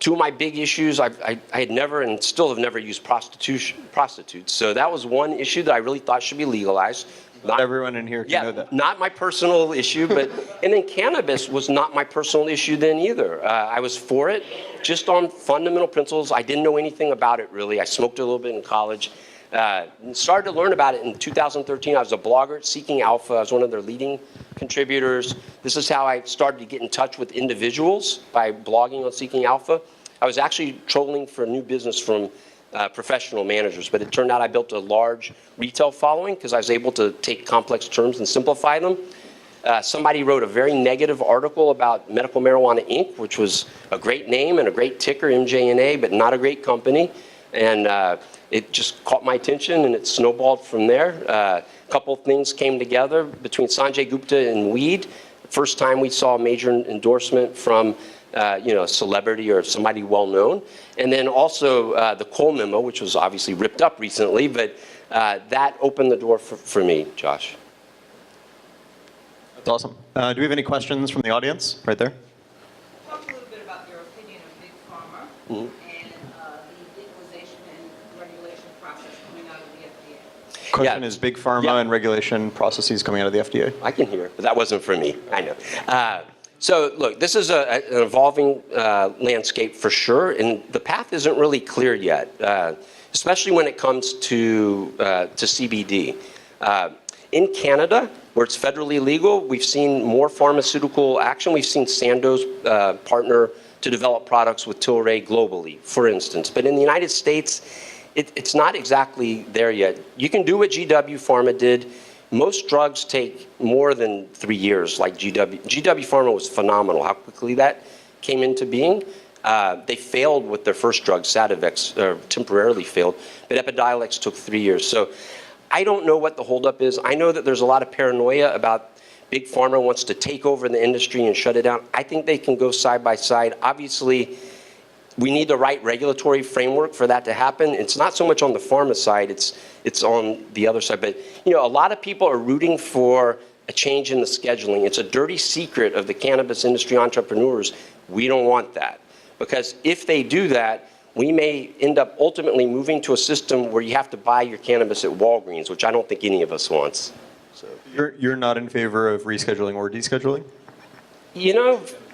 Two of my big issues, I had never and still have never used prostitutes. So that was one issue that I really thought should be legalized. Not everyone in here can know that. Not my personal issue, but and then cannabis was not my personal issue then either. I was for it, just on fundamental principles. I didn't know anything about it really. I smoked a little bit in college. Started to learn about it in 2013. I was a blogger at Seeking Alpha. I was one of their leading contributors. This is how I started to get in touch with individuals, by blogging on Seeking Alpha. I was actually trolling for new business from professional managers, but it turned out I built a large retail following because I was able to take complex terms and simplify them. Somebody wrote a very negative article about Medical Marijuana Inc., which was a great name and a great ticker, MJNA, but not a great company. And it just caught my attention, and it snowballed from there. A couple of things came together between Sanjay Gupta and weed. First time we saw a major endorsement from a celebrity or somebody well-known. And then also the Cole memo, which was obviously ripped up recently, but that opened the door for me, Josh. That's awesome. Do we have any questions from the audience? Right there. Talk a little bit about your opinion of Big Pharma and the legalization and regulation process coming out of the FDA. Question is Big Pharma and regulation processes coming out of the FDA. I can hear, but that wasn't for me. I know. So look, this is an evolving landscape for sure, and the path isn't really clear yet, especially when it comes to CBD. In Canada, where it's federally legal, we've seen more pharmaceutical action. We've seen Sandoz partner to develop products with Tilray globally, for instance. But in the United States, it's not exactly there yet. You can do what GW Pharma did. Most drugs take more than 3 years, like GW. GW Pharma was phenomenal, how quickly that came into being. They failed with their first drug, Sativex, temporarily failed, but Epidiolex took 3 years. So I don't know what the holdup is. I know that there's a lot of paranoia about Big Pharma wants to take over the industry and shut it down. I think they can go side by side. Obviously, we need the right regulatory framework for that to happen. It's not so much on the pharma side, it's on the other side. But a lot of people are rooting for a change in the scheduling. It's a dirty secret of the cannabis industry entrepreneurs. We don't want that. Because if they do that, we may end up ultimately moving to a system where you have to buy your cannabis at Walgreens, which I don't think any of us wants. So You're not in favor of rescheduling or descheduling?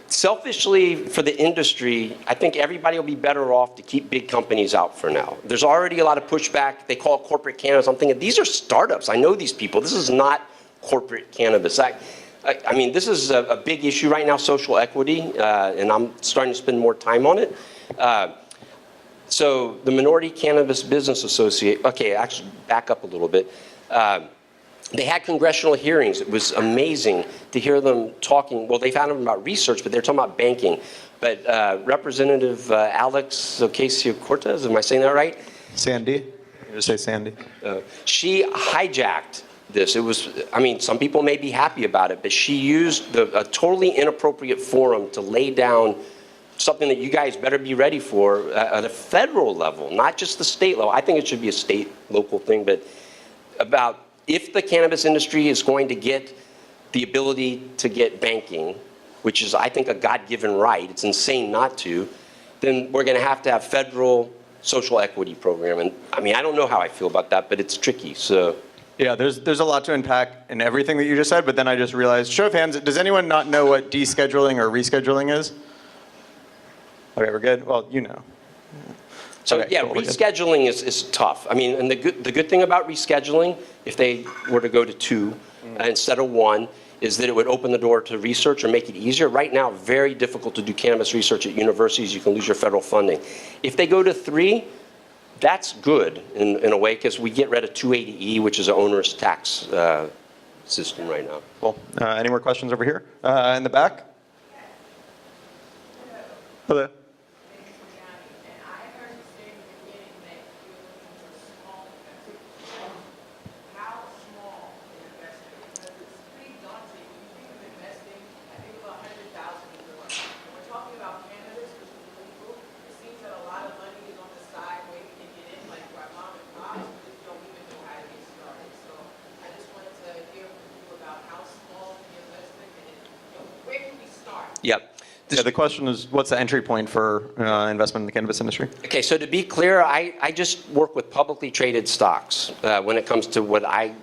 Selfishly, for the industry, I think everybody will be better off to keep big companies out for now. There's already a lot of pushback. They call it corporate cannabis. I'm thinking, these are startups. I know these people. This is not corporate cannabis. I mean, this is a big issue right now, social equity, and I'm starting to spend more time on it. So the Minority Cannabis Business Association, okay, actually back up a little bit. They had congressional hearings. It was amazing to hear them talking. Well, they've had them about research, but they're talking about banking. But Representative Alex Ocasio-Cortez, am I saying that right? Sandy? Just say Sandy. She hijacked this. It was, I mean, some people may be happy about it, but she used a totally inappropriate forum to lay down something that you guys better be ready for at a federal level, not just the state level. I think it should be a state, local thing, but about if the cannabis industry is going to get the ability to get banking, which is, I think, a God-given right, it's insane not to, then we're going to have federal social equity program. And I mean, I don't know how I feel about that, but it's tricky. So Yeah, there's a lot to unpack in everything that you just said, but then I just realized, show of hands, does anyone not know what descheduling or rescheduling is? Okay, we're good. Well, you know. So Okay, yeah, cool, we're good. rescheduling is tough. I mean, and the good thing about rescheduling, if they were to go to 2 instead of 1, is that it would open the door to research or make it easier. Right now, very difficult to do cannabis research at universities. You can lose your federal funding. If they go to 3, that's good in a way, because we get rid of 280E, which is an onerous tax system right now. Cool. Any more questions over here? In the back? Hello. Yep. Yeah, the question is, what's the entry point for investment in the cannabis industry? Okay, so to be clear, I just work with publicly traded stocks when it comes to what I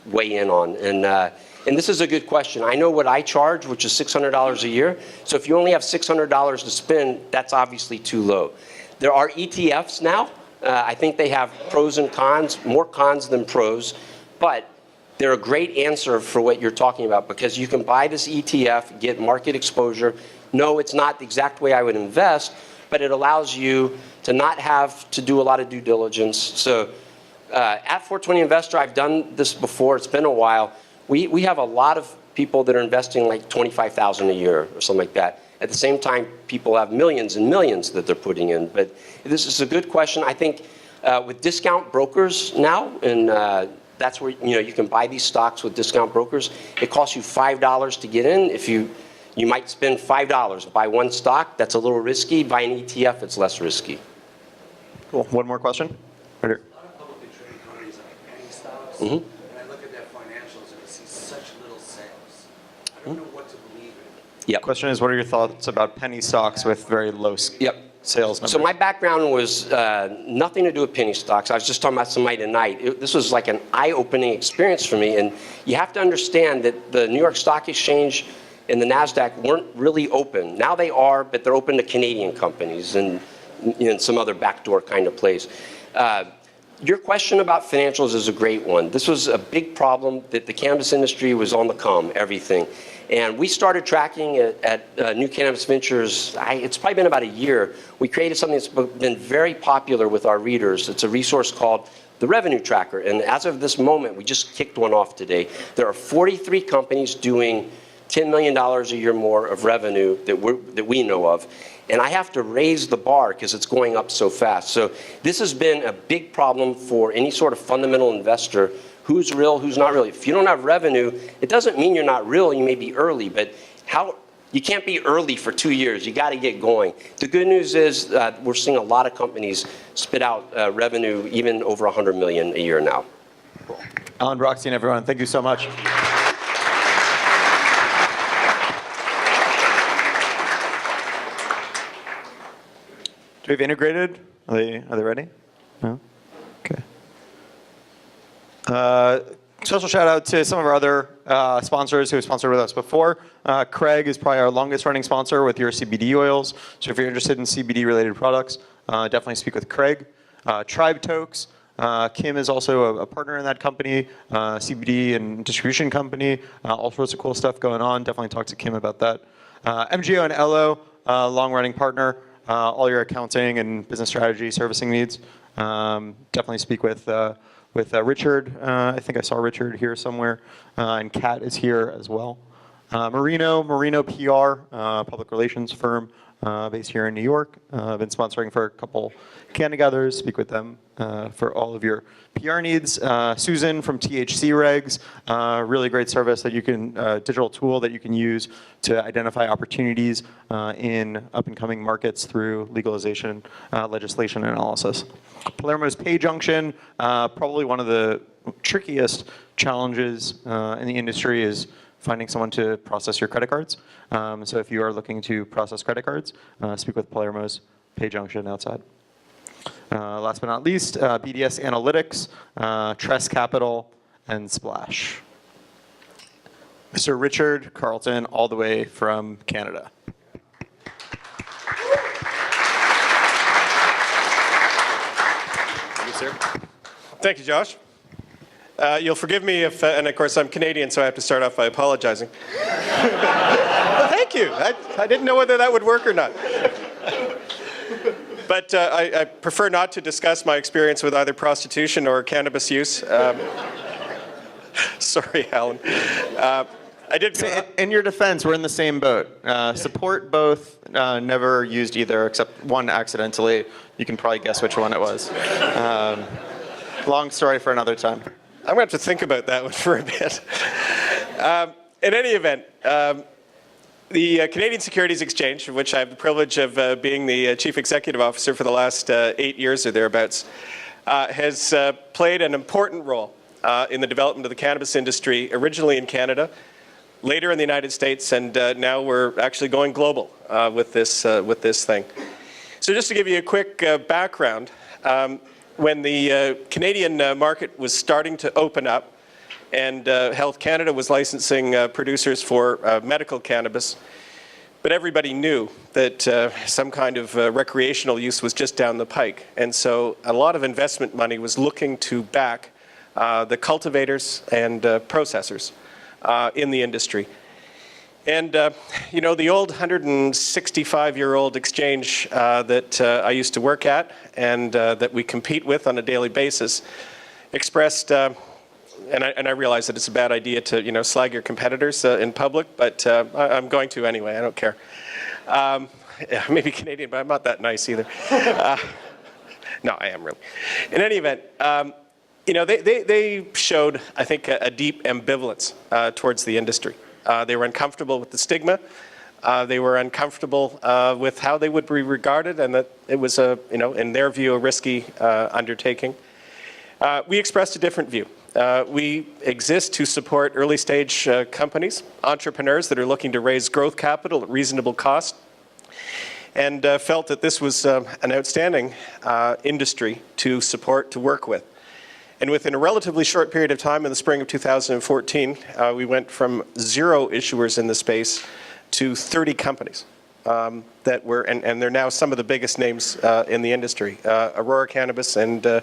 weigh in on. And this is a good question. I know what I charge, which is $600 a year. So if you only have $600 to spend, that's obviously too low. There are ETFs now. I think they have pros and cons, more cons than pros. But they're a great answer for what you're talking about, because you can buy this ETF, get market exposure. No, it's not the exact way I would invest, but it allows you to not have to do a lot of due diligence. So at 420 Investor, I've done this before. It's been a while. We have a lot of people that are investing like $25,000 a year or something like that. At the same time, people have millions and millions that they're putting in. But this is a good question. I think with discount brokers now, and that's where you can buy these stocks with discount brokers. It costs you $5 to get in. If you might spend $5, buy one stock. That's a little risky. Buy an ETF, it's less risky. Cool. One more question? Right here. A lot of publicly traded companies are penny stocks. Mm-hmm. And I look at their financials and I see such little sales. I don't know what to believe in. Yep. Question is, what are your thoughts about penny stocks with very low sales numbers? So my background was nothing to do with penny stocks. I was just talking about somebody tonight. This was like an eye-opening experience for me. And you have to understand that the New York Stock Exchange and the NASDAQ weren't really open. Now they are, but they're open to Canadian companies and some other backdoor kind of place. Your question about financials is a great one. This was a big problem that the cannabis industry was on the come, everything. And we started tracking it at New Cannabis Ventures. It's probably been about a year. We created something that's been very popular with our readers. It's a resource called the Revenue Tracker. And as of this moment, we just kicked one off today. There are 43 companies doing $10 million a year more of revenue that we know of. And I have to raise the bar because it's going up so fast. So this has been a big problem for any sort of fundamental investor. Who's real, who's not real? If you don't have revenue, it doesn't mean you're not real. You may be early, but you can't be early for 2 years. You got to get going. The good news is we're seeing a lot of companies spit out revenue even over $100 million a year now. Cool. Alan Brochstein, everyone, thank you so much. Do we have integrated? Are they ready? No? Okay. Special shout out to some of our other sponsors who have sponsored with us before. Craig is probably our longest running sponsor with your CBD oils. So if you're interested in CBD related products, definitely speak with Craig. Tribe Tokes. Kim is also a partner in that company, CBD and distribution company. All sorts of cool stuff going on. Definitely talk to Kim about that. MGO and Elo, long running partner. All your accounting and business strategy servicing needs. Definitely speak with Richard. I think I saw Richard here somewhere. And Kat is here as well. Marino PR, public relations firm based here in New York. I've been sponsoring for a couple CannaGathers. Speak with them for all of your PR needs. Susan from THC Regs, really great service that you can, digital tool that you can use to identify opportunities in up and coming markets through legalization, legislation analysis. Palermo's Pay Junction, probably one of the trickiest challenges in the industry is finding someone to process your credit cards. So if you are looking to process credit cards, speak with Palermo's Pay Junction outside. Last but not least, BDS Analytics, Tress Capital, and splash. Mr. Richard Carleton, all the way from Canada. Thank you, Josh. You'll forgive me if, and of course I'm Canadian, so I have to start off by apologizing. Thank you. I didn't know whether that would work or not. But I prefer not to discuss my experience with either prostitution or cannabis use. Sorry, Alan. I did. In your defense, we're in the same boat. Support both, never used either, except one accidentally. You can probably guess which one it was. Long story for another time. I'm going to have to think about that one for a bit. In any event, the Canadian Securities Exchange, of which I have the privilege of being the Chief Executive Officer for the last 8 years or thereabouts, has played an important role in the development of the cannabis industry, originally in Canada, later in the United States, and now we're actually going global with this thing. So just to give you a quick background, when the Canadian market was starting to open up and Health Canada was licensing producers for medical cannabis, but everybody knew that some kind of recreational use was just down the pike. And so a lot of investment money was looking to back the cultivators and processors in the industry. And, you know, the old 165-year-old exchange that I used to work at and that we compete with on a daily basis expressed, and I realize that it's a bad idea to, you know, slag your competitors in public, but I'm going to anyway, I don't care. Yeah, maybe Canadian, but I'm not that nice either. No, I am really. In any event, you know, they showed, I think, a deep ambivalence towards the industry. They were uncomfortable with the stigma. They were uncomfortable with how they would be regarded, and that it was a, you know, in their view, a risky undertaking. We expressed a different view. We exist to support early stage companies, entrepreneurs that are looking to raise growth capital at reasonable cost, and felt that this was an outstanding industry to support, to work with. And within a relatively short period of time, in the spring of 2014, we went from 0 issuers in the space to 30 companies that were, and they're now some of the biggest names in the industry. Aurora Cannabis and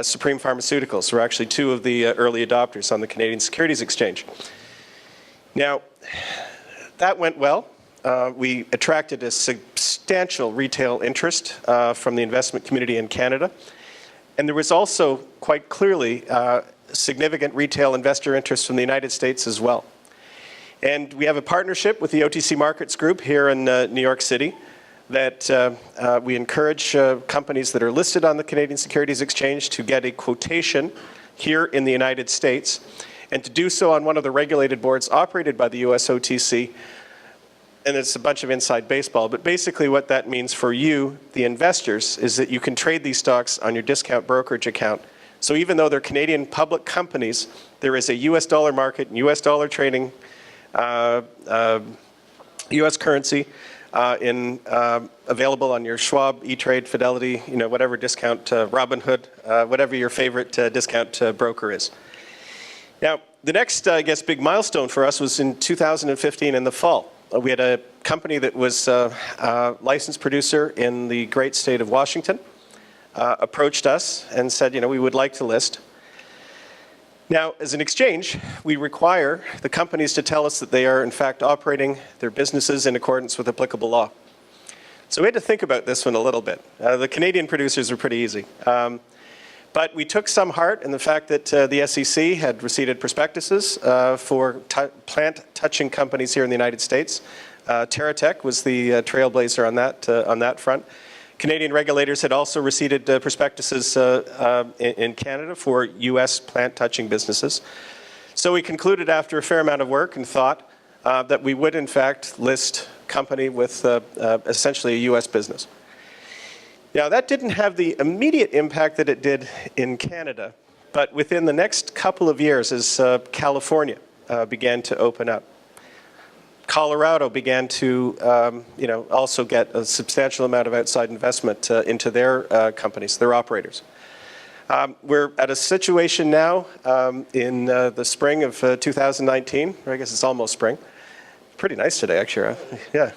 Supreme Pharmaceuticals were actually 2 of the early adopters on the Canadian Securities Exchange. Now, that went well. We attracted a substantial retail interest from the investment community in Canada. And there was also, quite clearly, significant retail investor interest from the United States as well. And we have a partnership with the OTC Markets Group here in New York City that we encourage companies that are listed on the Canadian Securities Exchange to get a quotation here in the United States, and to do so on one of the regulated boards operated by the US OTC. And it's a bunch of inside baseball, but basically what that means for you, the investors, is that you can trade these stocks on your discount brokerage account. So even though they're Canadian public companies, there is a US dollar market and US dollar trading, US currency available on your Schwab, E-Trade, Fidelity, you know, whatever discount, Robinhood, whatever your favorite discount broker is. Now, the next, I guess, big milestone for us was in 2015 in the fall. We had a company that was a licensed producer in the great state of Washington, approached us and said, you know, we would like to list. Now, as an exchange, we require the companies to tell us that they are, in fact, operating their businesses in accordance with applicable law. So we had to think about this one a little bit. The Canadian producers were pretty easy. But we took some heart in the fact that the SEC had received prospectuses for plant-touching companies here in the United States. TerraTech was the trailblazer on that front. Canadian regulators had also received prospectuses in Canada for U.S. plant-touching businesses. So we concluded after a fair amount of work and thought that we would, in fact, list company with essentially a U.S. business. Now, that didn't have the immediate impact that it did in Canada, but within the next couple of years, as California began to open up, Colorado began to, you know, also get a substantial amount of outside investment into their companies, their operators. We're at a situation now in the spring of 2019, or I guess it's almost spring. Pretty nice today, actually. Yeah.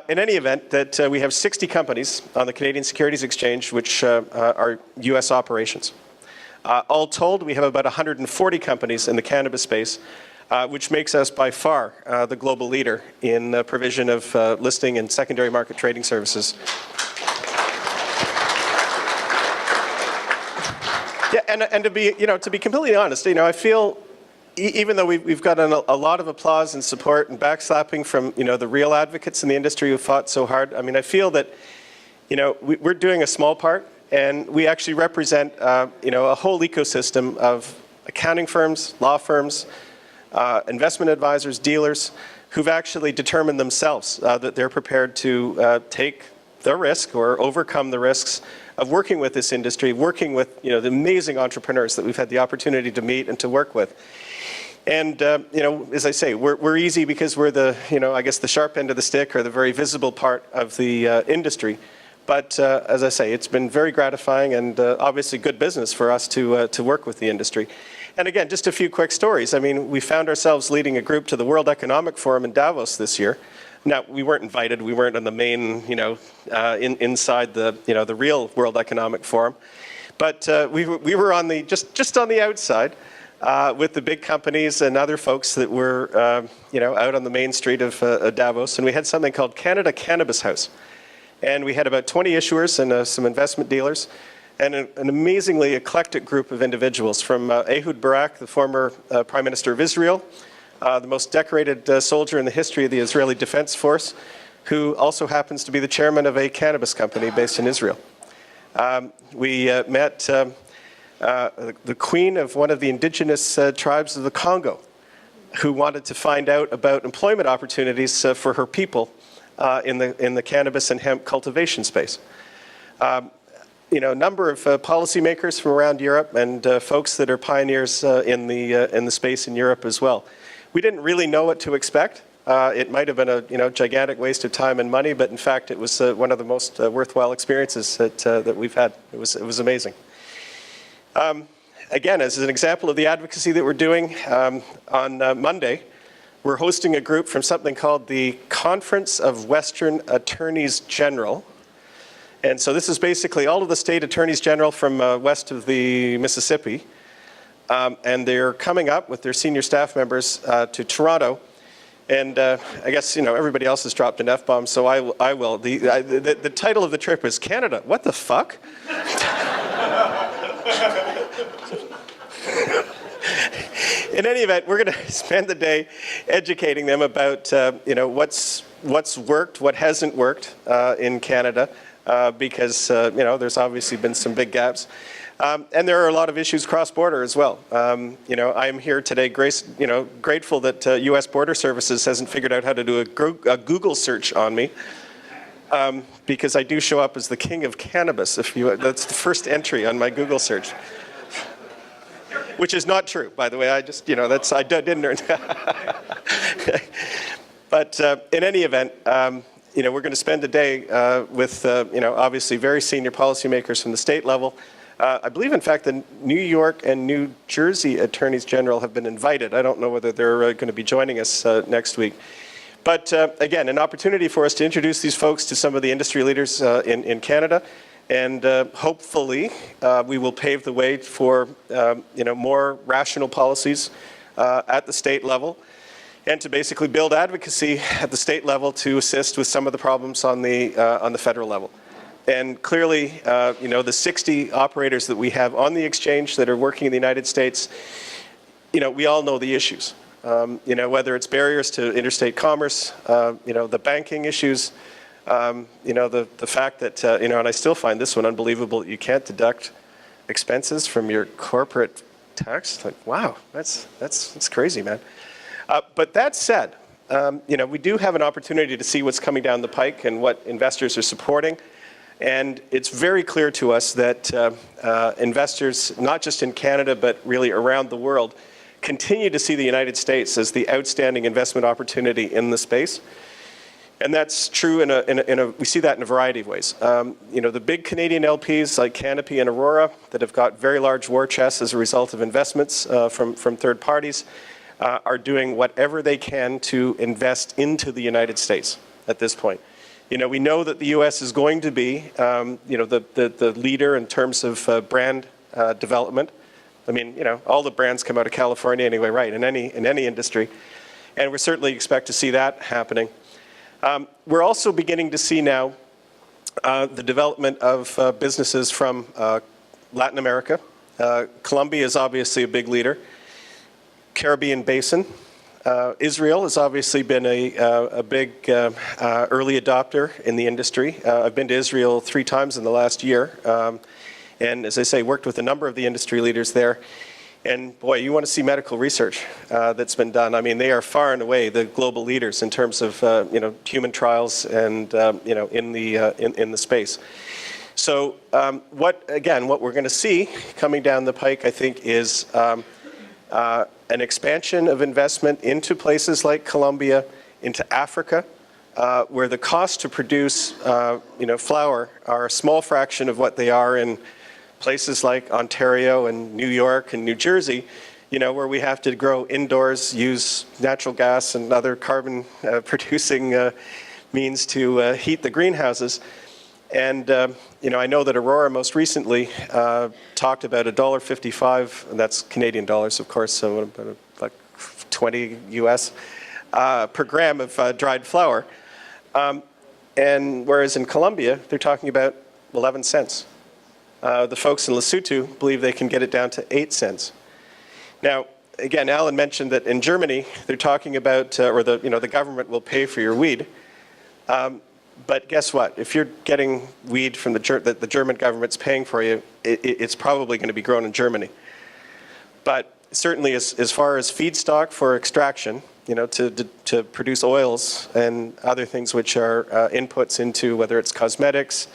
In any event, that we have 60 companies on the Canadian Securities Exchange, which are U.S. operations. All told, we have about 140 companies in the cannabis space, which makes us by far the global leader in the provision of listing and secondary market trading services. Yeah, and to be completely honest, I feel, even though we've gotten a lot of applause and support and backslapping from, the real advocates in the industry who fought so hard, I feel that, we're doing a small part, and we actually represent, a whole ecosystem of accounting firms, law firms, investment advisors, dealers, who've actually determined themselves that they're prepared to take the risk or overcome the risks of working with this industry, working with the amazing entrepreneurs that we've had the opportunity to meet and to work with. And as I say, we're easy because we're the I guess the sharp end of the stick or the very visible part of the industry. But as I say, it's been very gratifying and obviously good business for us to work with the industry. And again, just a few quick stories. We found ourselves leading a group to the World Economic Forum in Davos this year. Now, we weren't invited. We weren't on the main, inside the, the real World Economic Forum. But we were on the, just on the outside with the big companies and other folks that were, out on the main street of Davos. And we had something called Canada Cannabis House. And we had about 20 issuers and some investment dealers and an amazingly eclectic group of individuals from Ehud Barak, the former Prime Minister of Israel, the most decorated soldier in the history of the Israeli Defense Force, who also happens to be the chairman of a cannabis company based in Israel. We met the queen of one of the indigenous tribes of the Congo, who wanted to find out about employment opportunities for her people in the cannabis and hemp cultivation space. A number of policymakers from around Europe and folks that are pioneers in the space in Europe as well. We didn't really know what to expect. It might have been a gigantic waste of time and money, but in fact, it was one of the most worthwhile experiences that we've had. It was amazing. Again, as an example of the advocacy that we're doing, on Monday, we're hosting a group from something called the Conference of Western Attorneys General. And so this is basically all of the state attorneys general from west of the Mississippi. And they're coming up with their senior staff members to Toronto. And I guess, everybody else has dropped an F-bomb, so I will. The title of the trip is Canada, what the fuck? In any event, we're going to spend the day educating them about, what's worked, what hasn't worked in Canada, because, there's obviously been some big gaps. And there are a lot of issues cross-border as well. I'm here today grateful that U.S. Border Services hasn't figured out how to do a Google search on me, because I do show up as the king of cannabis. That's the first entry on my Google search. Which is not true, by the way. I just, I didn't earn that. But in any event, we're going to spend a day with, obviously very senior policymakers from the state level. I believe, in fact, the New York and New Jersey attorneys general have been invited. I don't know whether they're going to be joining us next week. But again, an opportunity for us to introduce these folks to some of the industry leaders in Canada. And hopefully, we will pave the way for more rational policies at the state level, and to basically build advocacy at the state level to assist with some of the problems on the federal level. And clearly, the 60 operators that we have on the exchange that are working in the United States, we all know the issues. Whether it's barriers to interstate commerce, the banking issues. The fact that, and I still find this one unbelievable, that you can't deduct expenses from your corporate tax. Like, wow, that's crazy, man. But that said, we do have an opportunity to see what's coming down the pike and what investors are supporting. And it's very clear to us that investors, not just in Canada, but really around the world, continue to see the United States as the outstanding investment opportunity in the space. And that's true we see that in a variety of ways. The big Canadian LPs like Canopy and Aurora that have got very large war chests as a result of investments from third parties are doing whatever they can to invest into the United States at this point. We know that the U.S. is going to be, the leader in terms of brand development. I mean, all the brands come out of California anyway, right? In any industry, and we certainly expect to see that happening. We're also beginning to see now the development of businesses from Latin America. Colombia is obviously a big leader. Caribbean Basin. Israel has obviously been a big early adopter in the industry. I've been to Israel 3 times in the last year, and as I say, worked with a number of the industry leaders there. And boy, you want to see medical research that's been done. I mean, they are far and away the global leaders in terms of human trials and in the space. So what we're going to see coming down the pike, I think, is an expansion of investment into places like Colombia, into Africa, where the cost to produce flower are a small fraction of what they are in places like Ontario and New York and New Jersey, where we have to grow indoors, use natural gas and other carbon producing means to heat the greenhouses. And I know that Aurora most recently talked about $1.55, and that's Canadian dollars, of course, so about like 20 US per gram of dried flower. And whereas in Colombia, they're talking about 11 cents. The folks in Lesotho believe they can get it down to 8 cents. Now, again, Alan mentioned that in Germany, they're talking about, the government will pay for your weed. But guess what? If you're getting weed from that the German government's paying for you, it's probably going to be grown in Germany. But certainly, as far as feedstock for extraction, to produce oils and other things which are inputs into whether it's cosmetics,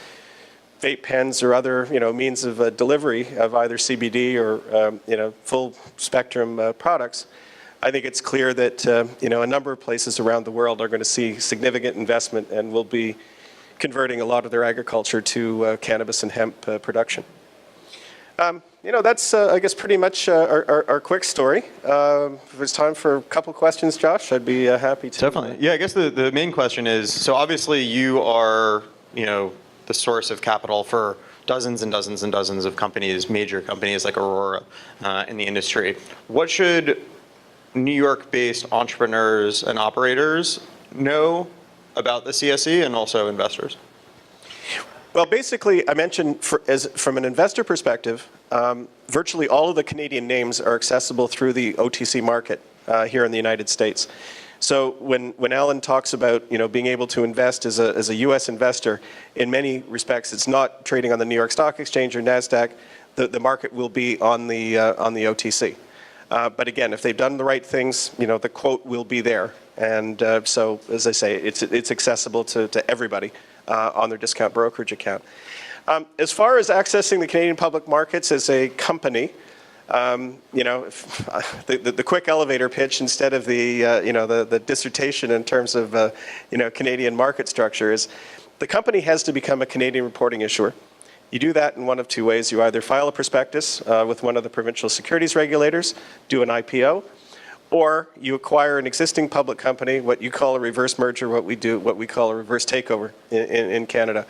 vape pens, or other means of delivery of either CBD or full spectrum products, I think it's clear that a number of places around the world are going to see significant investment and will be converting a lot of their agriculture to cannabis and hemp production. That's I guess pretty much our quick story. If there's time for a couple questions, Josh, I'd be happy to. Definitely. Yeah, I guess the main question is, so obviously you are the source of capital for dozens and dozens and dozens of companies, major companies like Aurora in the industry. What should New York-based entrepreneurs and operators know about the CSE and also investors? Well, basically, I mentioned from an investor perspective, virtually all of the Canadian names are accessible through the OTC market here in the United States. So when Alan talks about being able to invest as a U.S. investor, in many respects, it's not trading on the New York Stock Exchange or NASDAQ. The market will be on the OTC. But again, if they've done the right things, the quote will be there. And so, as I say, it's accessible to everybody on their discount brokerage account. As far as accessing the Canadian public markets as a company, the quick elevator pitch instead of the dissertation in terms of Canadian market structure is the company has to become a Canadian reporting issuer. You do that in one of 2 ways. You either file a prospectus with one of the provincial securities regulators, do an IPO, or you acquire an existing public company, what you call a reverse merger, what we call a reverse takeover in Canada.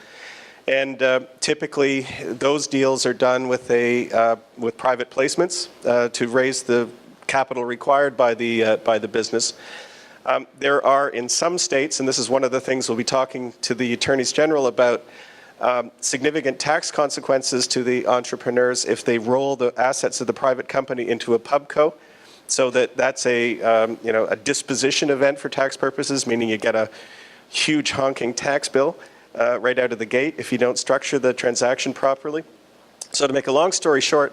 And typically, those deals are done with private placements to raise the capital required by the business. There are in some states, and this is one of the things we'll be talking to the attorneys general about, significant tax consequences to the entrepreneurs if they roll the assets of the private company into a pubco, so that's a disposition event for tax purposes, meaning you get a huge honking tax bill right out of the gate if you don't structure the transaction properly. So to make a long story short,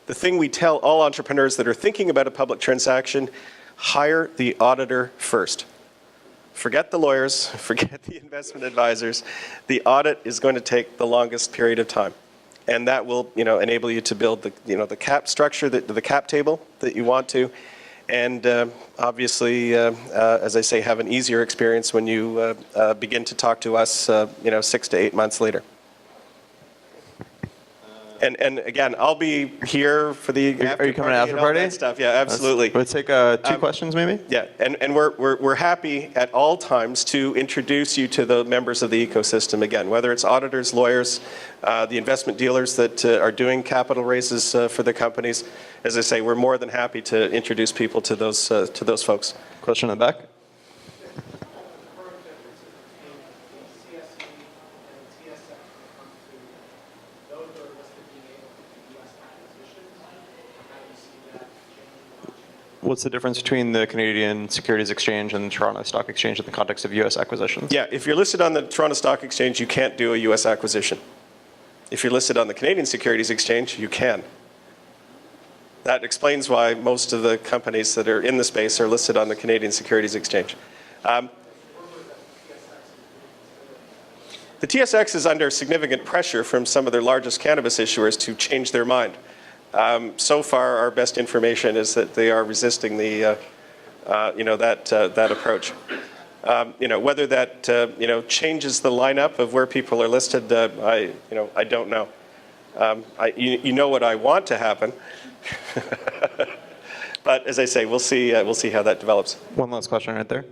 the thing we tell all entrepreneurs that are thinking about a public transaction, hire the auditor first. Forget the lawyers, forget the investment advisors. The audit is going to take the longest period of time. And that will enable you to build the cap structure, the cap table that you want to, and obviously, as I say, have an easier experience when you begin to talk to us, 6 to 8 months later. And again, I'll be here for the Are you coming to after and all party? that stuff. Yeah, absolutely. Let's take 2 questions, maybe. Yeah, and we're happy at all times to introduce you to the members of the ecosystem again, whether it's auditors, lawyers, the investment dealers that are doing capital raises for the companies. As I say, we're more than happy to introduce people to those folks. Question in the back. What's the difference between the Canadian Securities Exchange and the Toronto Stock Exchange in the context of U.S. acquisitions? Yeah, if you're listed on the Toronto Stock Exchange, you can't do a U.S. acquisition. If you're listed on the Canadian Securities Exchange, you can. That explains why most of the companies that are in the space are listed on the Canadian Securities Exchange. The TSX is under significant pressure from some of their largest cannabis issuers to change their mind. So far, our best information is that they are resisting the, that approach. Whether that changes the lineup of where people are listed, I don't know. You know what I want to happen, but as I say, we'll see how that develops. One last question right there.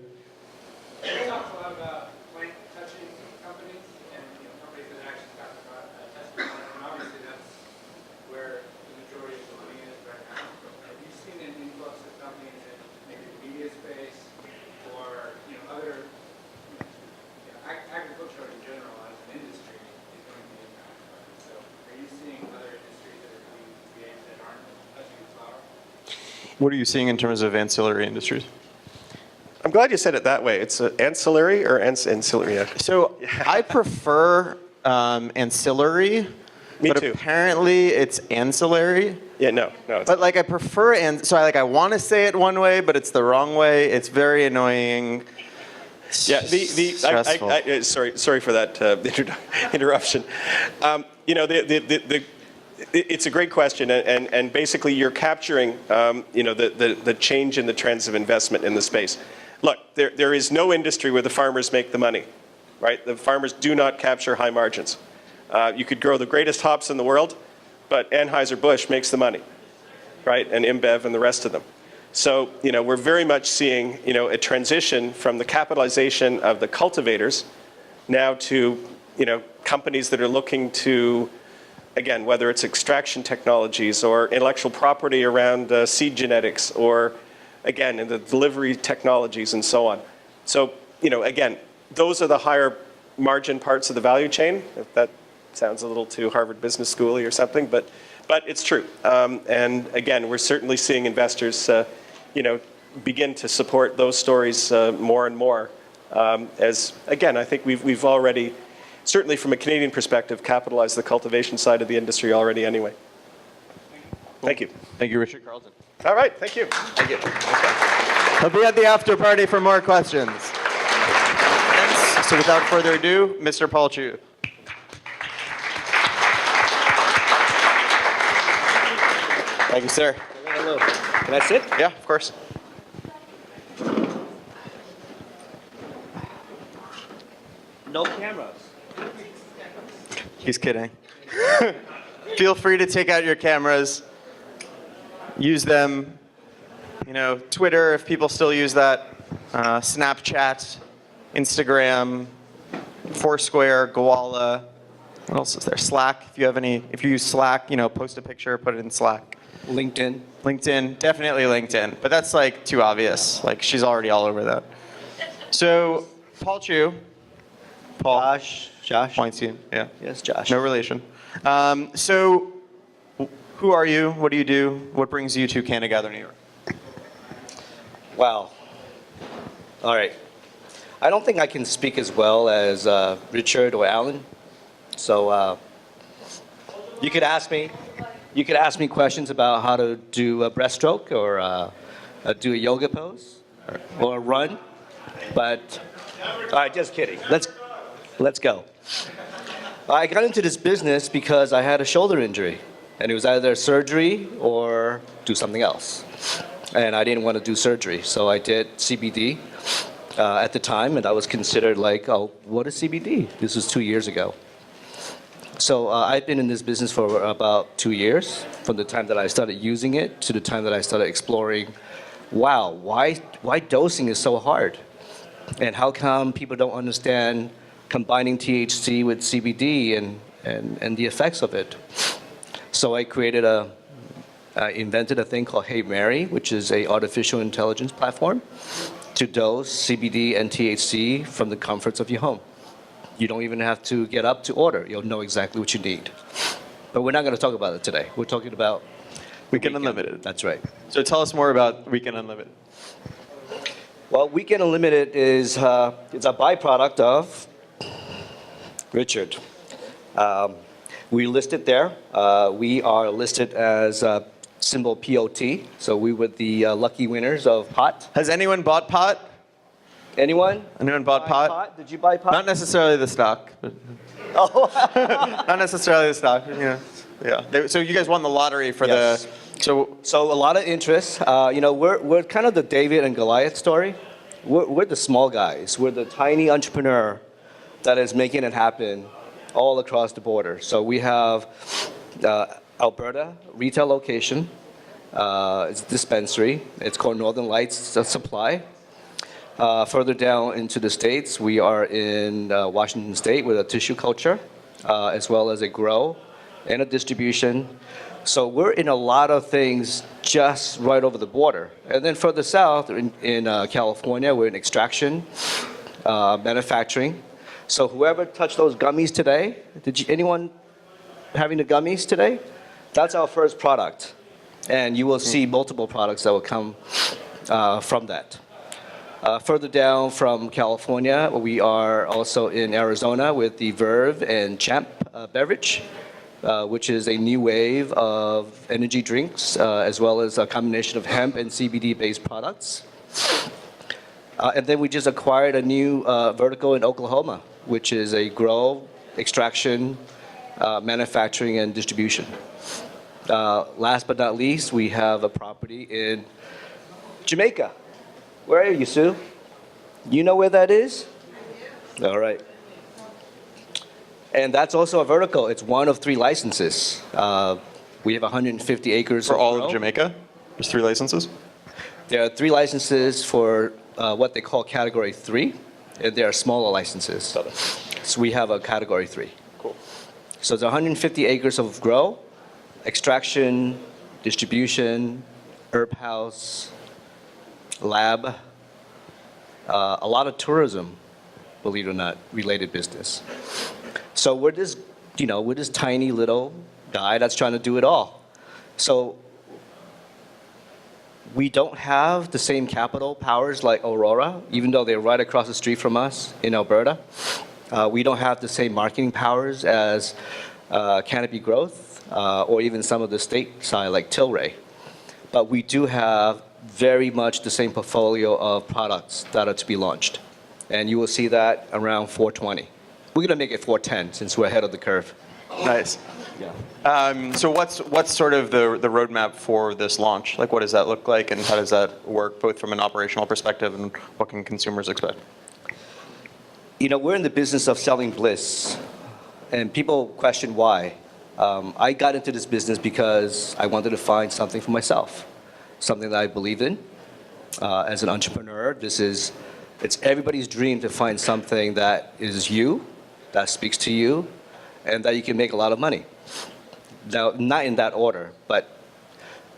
What are you seeing in terms of ancillary industries? I'm glad you said it that way. It's ancillary or ancillary? Yeah. So I prefer ancillary, Me but too. apparently it's ancillary. Yeah, no. It's But like I prefer, and so I want to say it one way, but it's the wrong way. It's very annoying. Yeah, Stressful. sorry for that interruption. It's a great question, and basically you're capturing, the change in the trends of investment in the space. Look, there is no industry where the farmers make the money, right? The farmers do not capture high margins. You could grow the greatest hops in the world, but Anheuser-Busch makes the money, right? And InBev and the rest of them. So, we're very much seeing, a transition from the capitalization of the cultivators now to, companies that are looking to, again, whether it's extraction technologies or intellectual property around seed genetics or, again, in the delivery technologies and so on. So, again, those are the higher margin parts of the value chain, if that sounds a little too Harvard Business School-y or something, but it's true. And again, we're certainly seeing investors, begin to support those stories more and more. As, again, I think we've already, certainly from a Canadian perspective, capitalized the cultivation side of the industry already anyway. Thank you. Thank you, Richard Carleton. All right, thank you. Thank you. He'll be at the after party for more questions. So without further ado, Mr. Paul Chu. Thank you, sir. Hello. Can I sit? Yeah, of course. No cameras. He's kidding. Feel free to take out your cameras, use them, Twitter if people still use that, Snapchat, Instagram, Foursquare, Gowalla. What else is there? Slack. If you use Slack, post a picture, put it in Slack. LinkedIn. LinkedIn, definitely LinkedIn, but that's like too obvious. Like she's already all over that. So Paul Chu. Paul. Josh. Weinstein, yeah. Yes, Josh. No relation. So who are you? What do you do? What brings you to CannaGather, New York? Wow. All right. I don't think I can speak as well as Richard or Alan. So you could ask me questions about how to do a breaststroke or do a yoga pose or a run. But all right, just kidding. Let's go. I got into this business because I had a shoulder injury, and it was either surgery or do something else. and I didn't want to do surgery. So I did CBD at the time, and I was considered like, oh, what is CBD? This was 2 years ago. So I've been in this business for about 2 years, from the time that I started using it to the time that I started exploring, wow, why dosing is so hard? And how come people don't understand combining THC with CBD and the effects of it? So I invented a thing called Hey Mary, which is a artificial intelligence platform to dose CBD and THC from the comforts of your home. You don't even have to get up to order. You'll know exactly what you need. But we're not going to talk about it today. We're talking about Weekend Unlimited. That's right. So tell us more about Weekend Unlimited. Well, Weekend Unlimited is it's a byproduct of Richard. We listed there. We are listed as symbol POT. So we were the lucky winners of pot. Has anyone bought pot? Anyone? Anyone bought pot? Did you buy pot? Not necessarily the stock. But Oh. not necessarily the stock. Yeah. So you guys won the lottery for Yes. the. So a lot of interest. We're kind of the David and Goliath story. We're the small guys. We're the tiny entrepreneur that is making it happen all across the border. So we have Alberta retail location. It's a dispensary. It's called Northern Lights Supply. Further down into the states, we are in Washington State with a tissue culture, as well as a grow and a distribution. So we're in a lot of things just right over the border. And then further south in California, we're in extraction, manufacturing. So whoever touched those gummies today, anyone having the gummies today? That's our first product. And you will see multiple products that will come from that. Further down from California, we are also in Arizona with the Verve and Champ beverage, which is a new wave of energy drinks, as well as a combination of hemp and CBD-based products. And then we just acquired a new vertical in Oklahoma, which is a grow, extraction, manufacturing, and distribution. Last but not least, we have a property in Jamaica. Where are you, Sue? You know where that is? All right. And that's also a vertical. It's one of 3 licenses. We have 150 acres. For all of Jamaica? There's 3 licenses? There are 3 licenses for what they call Category 3, and there are smaller licenses. So we have a Category 3. Cool. So it's 150 acres of grow, extraction, distribution, herb house, lab, a lot of tourism, believe it or not, related business. So we're this tiny little guy that's trying to do it all. So we don't have the same capital powers like Aurora, even though they're right across the street from us in Alberta. We don't have the same marketing powers as Canopy Growth or even some of the state side like Tilray. But we do have very much the same portfolio of products that are to be launched. And you will see that around 420. We're going to make it 410 since we're ahead of the curve. Nice. Yeah. So what's sort of the roadmap for this launch? Like, what does that look like, and how does that work, both from an operational perspective and what can consumers expect? We're in the business of selling bliss, and people question why. I got into this business because I wanted to find something for myself, something that I believe in. As an entrepreneur, it's everybody's dream to find something that is you, that speaks to you, and that you can make a lot of money. Now, not in that order, but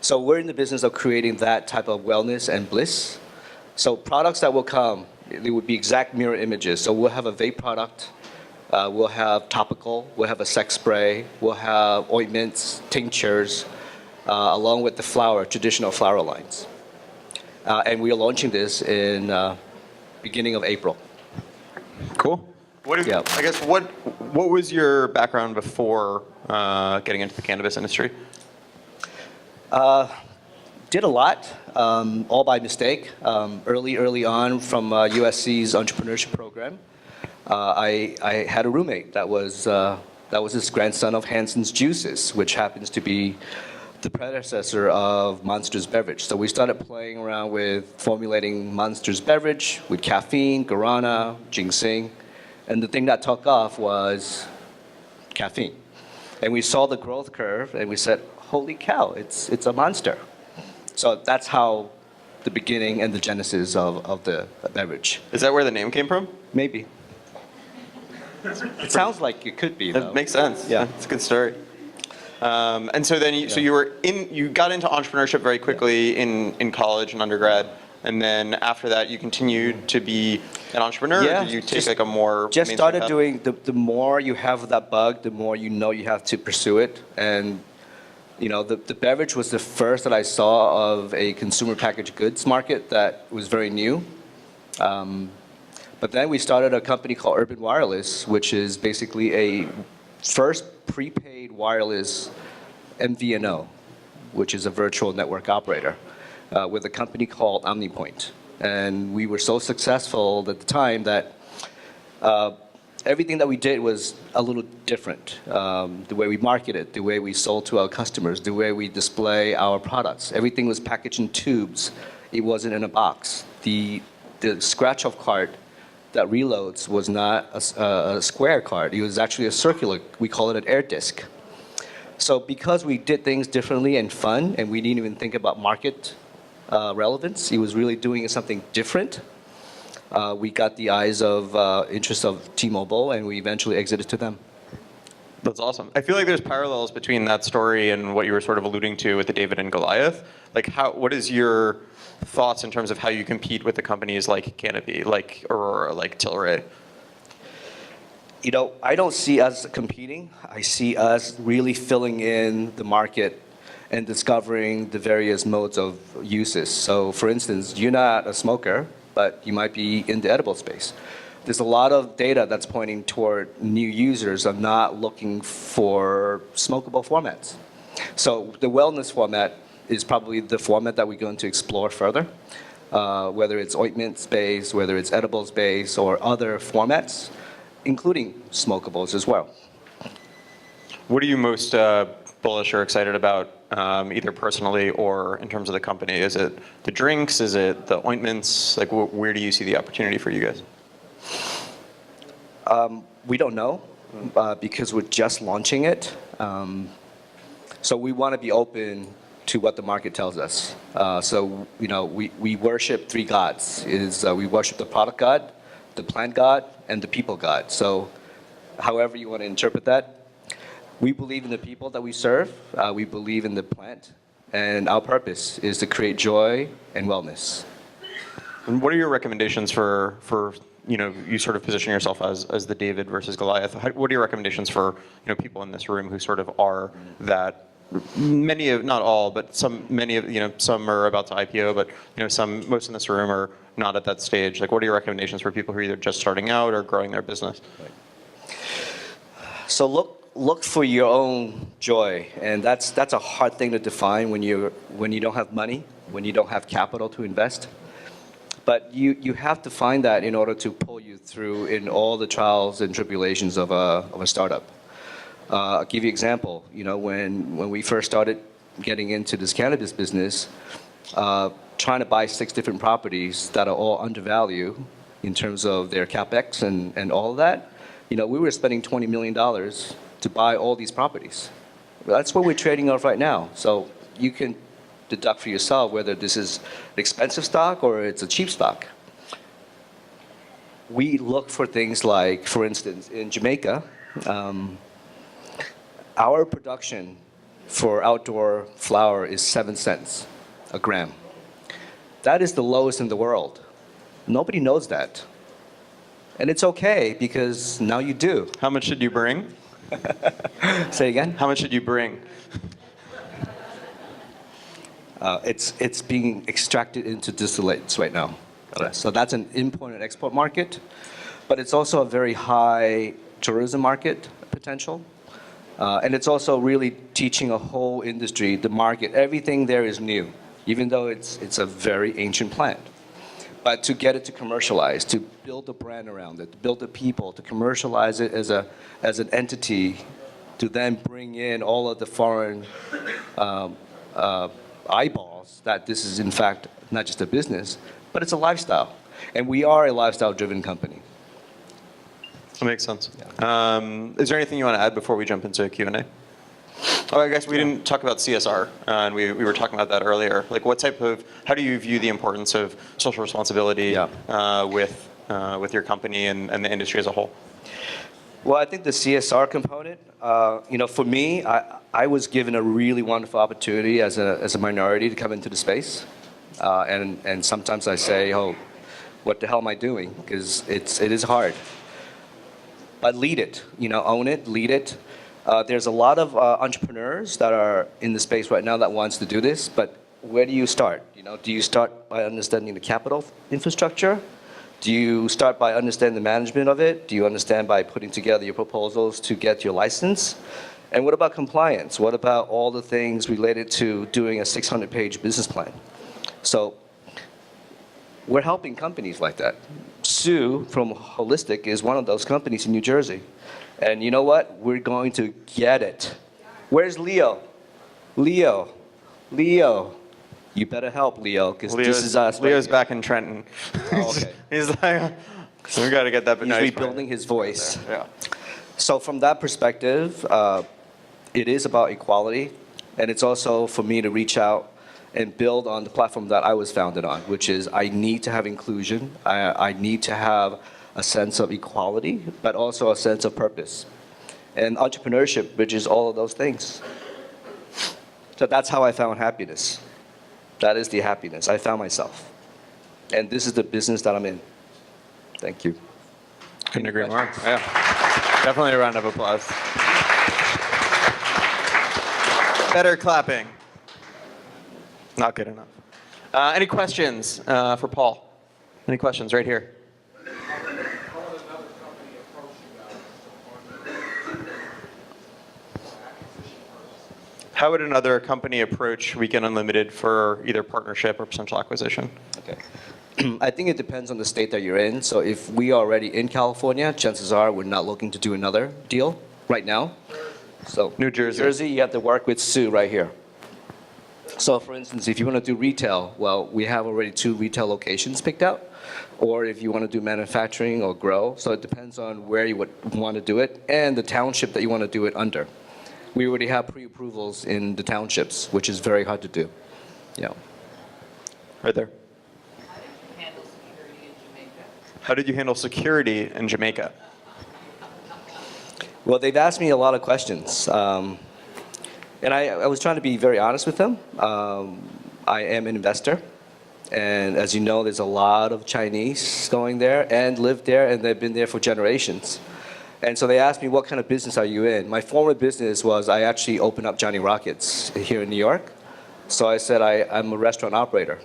so we're in the business of creating that type of wellness and bliss. So products that will come, they would be exact mirror images. So we'll have a vape product, we'll have topical, we'll have a sex spray, we'll have ointments, tinctures, along with the traditional flower lines. And we are launching this in beginning of April. Cool. I guess what was your background before getting into the cannabis industry? Did a lot, all by mistake. Early on from USC's entrepreneurship program, I had a roommate that was his grandson of Hanson's Juices, which happens to be the predecessor of Monster's beverage. So we started playing around with formulating Monster's beverage with caffeine, guarana, ginseng, and the thing that took off was caffeine. And we saw the growth curve, and we said, holy cow, it's a monster. So that's how the beginning and the genesis of the beverage. Is that where the name came from? Maybe. It sounds like it could be, though. That makes sense. Yeah. It's a good story. And so then, you got into entrepreneurship very quickly in college and undergrad, and then after that, you continued to be an entrepreneur. Yeah, or did you take like a more just mainstream started path? doing the more you have that bug, the more you have to pursue it. And the beverage was the first that I saw of a consumer packaged goods market that was very new. But then we started a company called Urban Wireless, which is basically a first prepaid wireless MVNO, which is a virtual network operator, with a company called OmniPoint. And we were so successful at the time that everything that we did was a little different. The way we marketed, the way we sold to our customers, the way we display our products. Everything was packaged in tubes. It wasn't in a box. The scratch-off card that reloads was not a square card. It was actually a circular. We call it an air disc. So because we did things differently and fun, and we didn't even think about market relevance, he was really doing something different. We got the eyes of interest of T-Mobile, and we eventually exited to them. That's awesome. I feel like there's parallels between that story and what you were sort of alluding to with the David and Goliath. Like, what is your thoughts in terms of how you compete with the companies like Cannabis, like Aurora, like Tilray? I don't see us competing. I see us really filling in the market and discovering the various modes of uses. So, for instance, you're not a smoker, but you might be in the edible space. There's a lot of data that's pointing toward new users are not looking for smokable formats. So the wellness format is probably the format that we're going to explore further, whether it's ointment-based, whether it's edibles-based, or other formats, including smokables as well. What are you most bullish or excited about, either personally or in terms of the company? Is it the drinks? Is it the ointments? Like, where do you see the opportunity for you guys? We don't know because we're just launching it. So we want to be open to what the market tells us. So we worship three gods. We worship the product god, the plant god, and the people god. So however you want to interpret that, we believe in the people that we serve. We believe in the plant, and our purpose is to create joy and wellness. And what are your recommendations for you sort of position yourself as the David versus Goliath? What are your recommendations for people in this room who sort of are that? Many of, not all, but some are about to IPO, but most in this room are not at that stage. Like, what are your recommendations for people who are either just starting out or growing their business? So look for your own joy, and that's a hard thing to define when you don't have money, when you don't have capital to invest. But you have to find that in order to pull you through in all the trials and tribulations of a startup. I'll give you an example. When we first started getting into this cannabis business, trying to buy 6 different properties that are all undervalued in terms of their capex and all of that, we were spending $20 million to buy all these properties. That's what we're trading off right now. So you can deduct for yourself whether this is an expensive stock or it's a cheap stock. We look for things like, for instance, in Jamaica, our production for outdoor flower is 7 cents a gram. That is the lowest in the world. Nobody knows that. And it's okay because now you do. How much should you bring? Say again? How much should you bring? It's being extracted into distillates right now. Okay. So that's an import and export market, but it's also a very high tourism market potential. And it's also really teaching a whole industry, the market, everything there is new, even though it's a very ancient plant. But to get it to commercialize, to build a brand around it, to build the people, to commercialize it as an entity, to then bring in all of the foreign eyeballs that this is in fact not just a business, but it's a lifestyle. And we are a lifestyle-driven company. That makes sense. Is there anything you want to add before we jump into Q&A? Oh, I guess we didn't talk about CSR, and we were talking about that earlier. Like, how do you view the importance of social responsibility with your company and the industry as a whole? Well, I think the CSR component, for me, I was given a really wonderful opportunity as a minority to come into the space. And sometimes I say, oh, what the hell am I doing? Because it is hard. But lead it, own it, lead it. There's a lot of entrepreneurs that are in the space right now that wants to do this, but where do you start? Do you start by understanding the capital infrastructure? Do you start by understanding the management of it? Do you understand by putting together your proposals to get your license? And what about compliance? What about all the things related to doing a 600-page business plan? So we're helping companies like that. Sue from Holistic is one of those companies in New Jersey. And you know what? We're going to get it. Where's Leo? Leo. You better help, Leo, because this is us. Leo's back in Trenton. Oh, okay. He's like, so we got to get that. He's rebuilding his voice. Yeah. So from that perspective, it is about equality, and it's also for me to reach out and build on the platform that I was founded on, which is I need to have inclusion. I need to have a sense of equality, but also a sense of purpose. And entrepreneurship bridges all of those things. So that's how I found happiness. That is the happiness. I found myself. And this is the business that I'm in. Thank you. Couldn't agree more. Yeah. Definitely a round of applause. Better clapping. Not good enough. Any questions for Paul? Any questions right here? How would another company approach Weekend Unlimited for either partnership or potential acquisition? Okay. I think it depends on the state that you're in. So if we are already in California, chances are we're not looking to do another deal right now. So New Jersey. New Jersey, you have to work with Sue right here. So for instance, if you want to do retail, well, we have already 2 retail locations picked out. Or if you want to do manufacturing or grow. So it depends on where you would want to do it and the township that you want to do it under. We already have pre-approvals in the townships, which is very hard to do. Yeah. Right there. How did you handle security in Jamaica? Well, they've asked me a lot of questions. And I was trying to be very honest with them. I am an investor. And as you know, there's a lot of Chinese going there and live there, and they've been there for generations. And so they asked me, what kind of business are you in? My former business was I actually opened up Johnny Rockets here in New York. So I said, I'm a restaurant operator.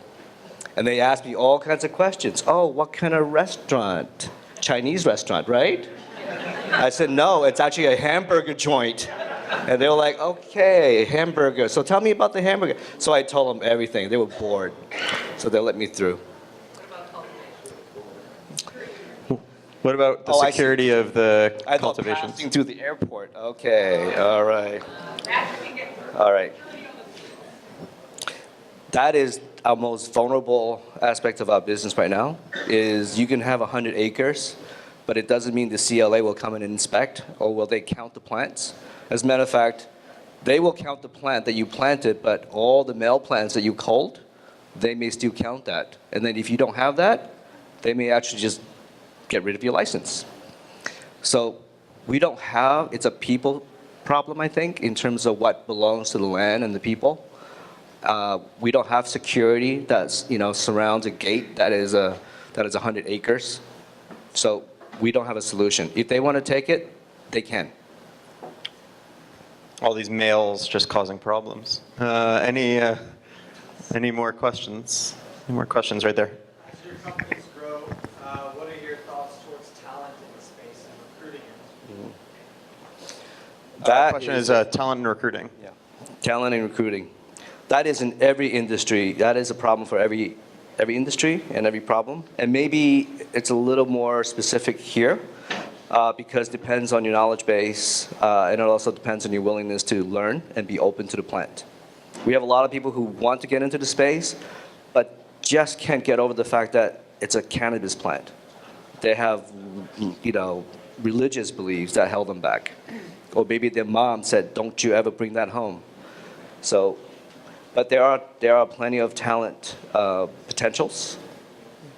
And they asked me all kinds of questions. Oh, what kind of restaurant? Chinese restaurant, right? I said, no, it's actually a hamburger joint. And they were like, okay, hamburger. So tell me about the hamburger. So I told them everything. They were bored. So they let me through. What about the security of the I thought cultivations? passing through the airport. Okay, all right. All right. That is our most vulnerable aspect of our business right now, is you can have 100 acres, but it doesn't mean the CLA will come in and inspect, or will they count the plants? As a matter of fact, they will count the plant that you planted, but all the male plants that you culled, they may still count that. And then if you don't have that, they may actually just get rid of your license. So we don't have, it's a people problem, I think, in terms of what belongs to the land and the people. We don't have security that's, surrounds a gate that is 100 acres. So we don't have a solution. If they want to take it, they can. All these males just causing problems. Any more questions? Any more questions right there? As your companies grow, what are your thoughts towards talent in the space and recruiting it? That question is talent and recruiting. Yeah, talent and recruiting. That is in every industry. That is a problem for every industry and every problem. And maybe it's a little more specific here because it depends on your knowledge base and it also depends on your willingness to learn and be open to the plant. We have a lot of people who want to get into the space, but just can't get over the fact that it's a cannabis plant. They have, religious beliefs that held them back. Or maybe their mom said, don't you ever bring that home. So, but there are plenty of talent potentials,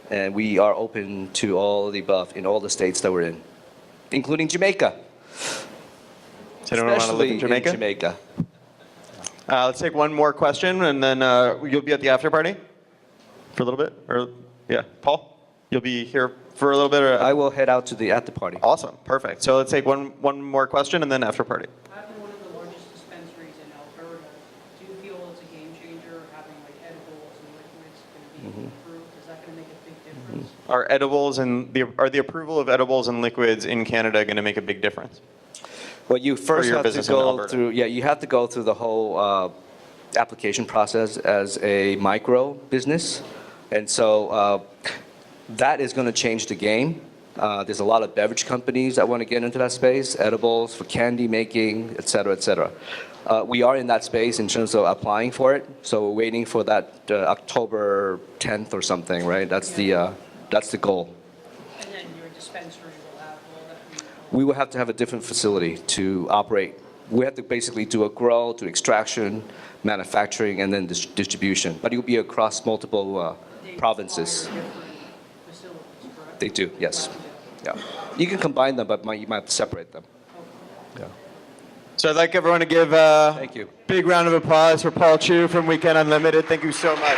and we are open to all of the above in all the states that we're in, including Jamaica. Does anyone want to live in Jamaica? Jamaica. Let's take one more question, and then you'll be at the after party for a little bit? Or, yeah, Paul? You'll be here for a little bit? Or? I will head out to the after party. Awesome, perfect. So let's take one more question, and then after party. Having one of the largest dispensaries in Alberta, do you feel it's a game changer having like edibles and liquids going to be approved? Is that going to make a big difference? Are the approval of edibles and liquids in Canada going to make a big difference? Well, you first your have to business in go Alberta? through. Yeah, you have to go through the whole application process as a micro business, and so that is going to change the game. There's a lot of beverage companies that want to get into that space, edibles for candy making, et cetera, et cetera. We are in that space in terms of applying for it, so we're waiting for that October 10th or something, right? That's the goal. And then your dispensary will have all that. We will have to have a different facility to operate. We have to basically do a grow, do extraction, manufacturing, and then distribution. But it will be across multiple provinces. They do, yes. Yeah. You can combine them, but you might have to separate them. Yeah. So I'd like everyone to give Thank you. Big round of applause for Paul Chu from Weekend Unlimited. Thank you so much.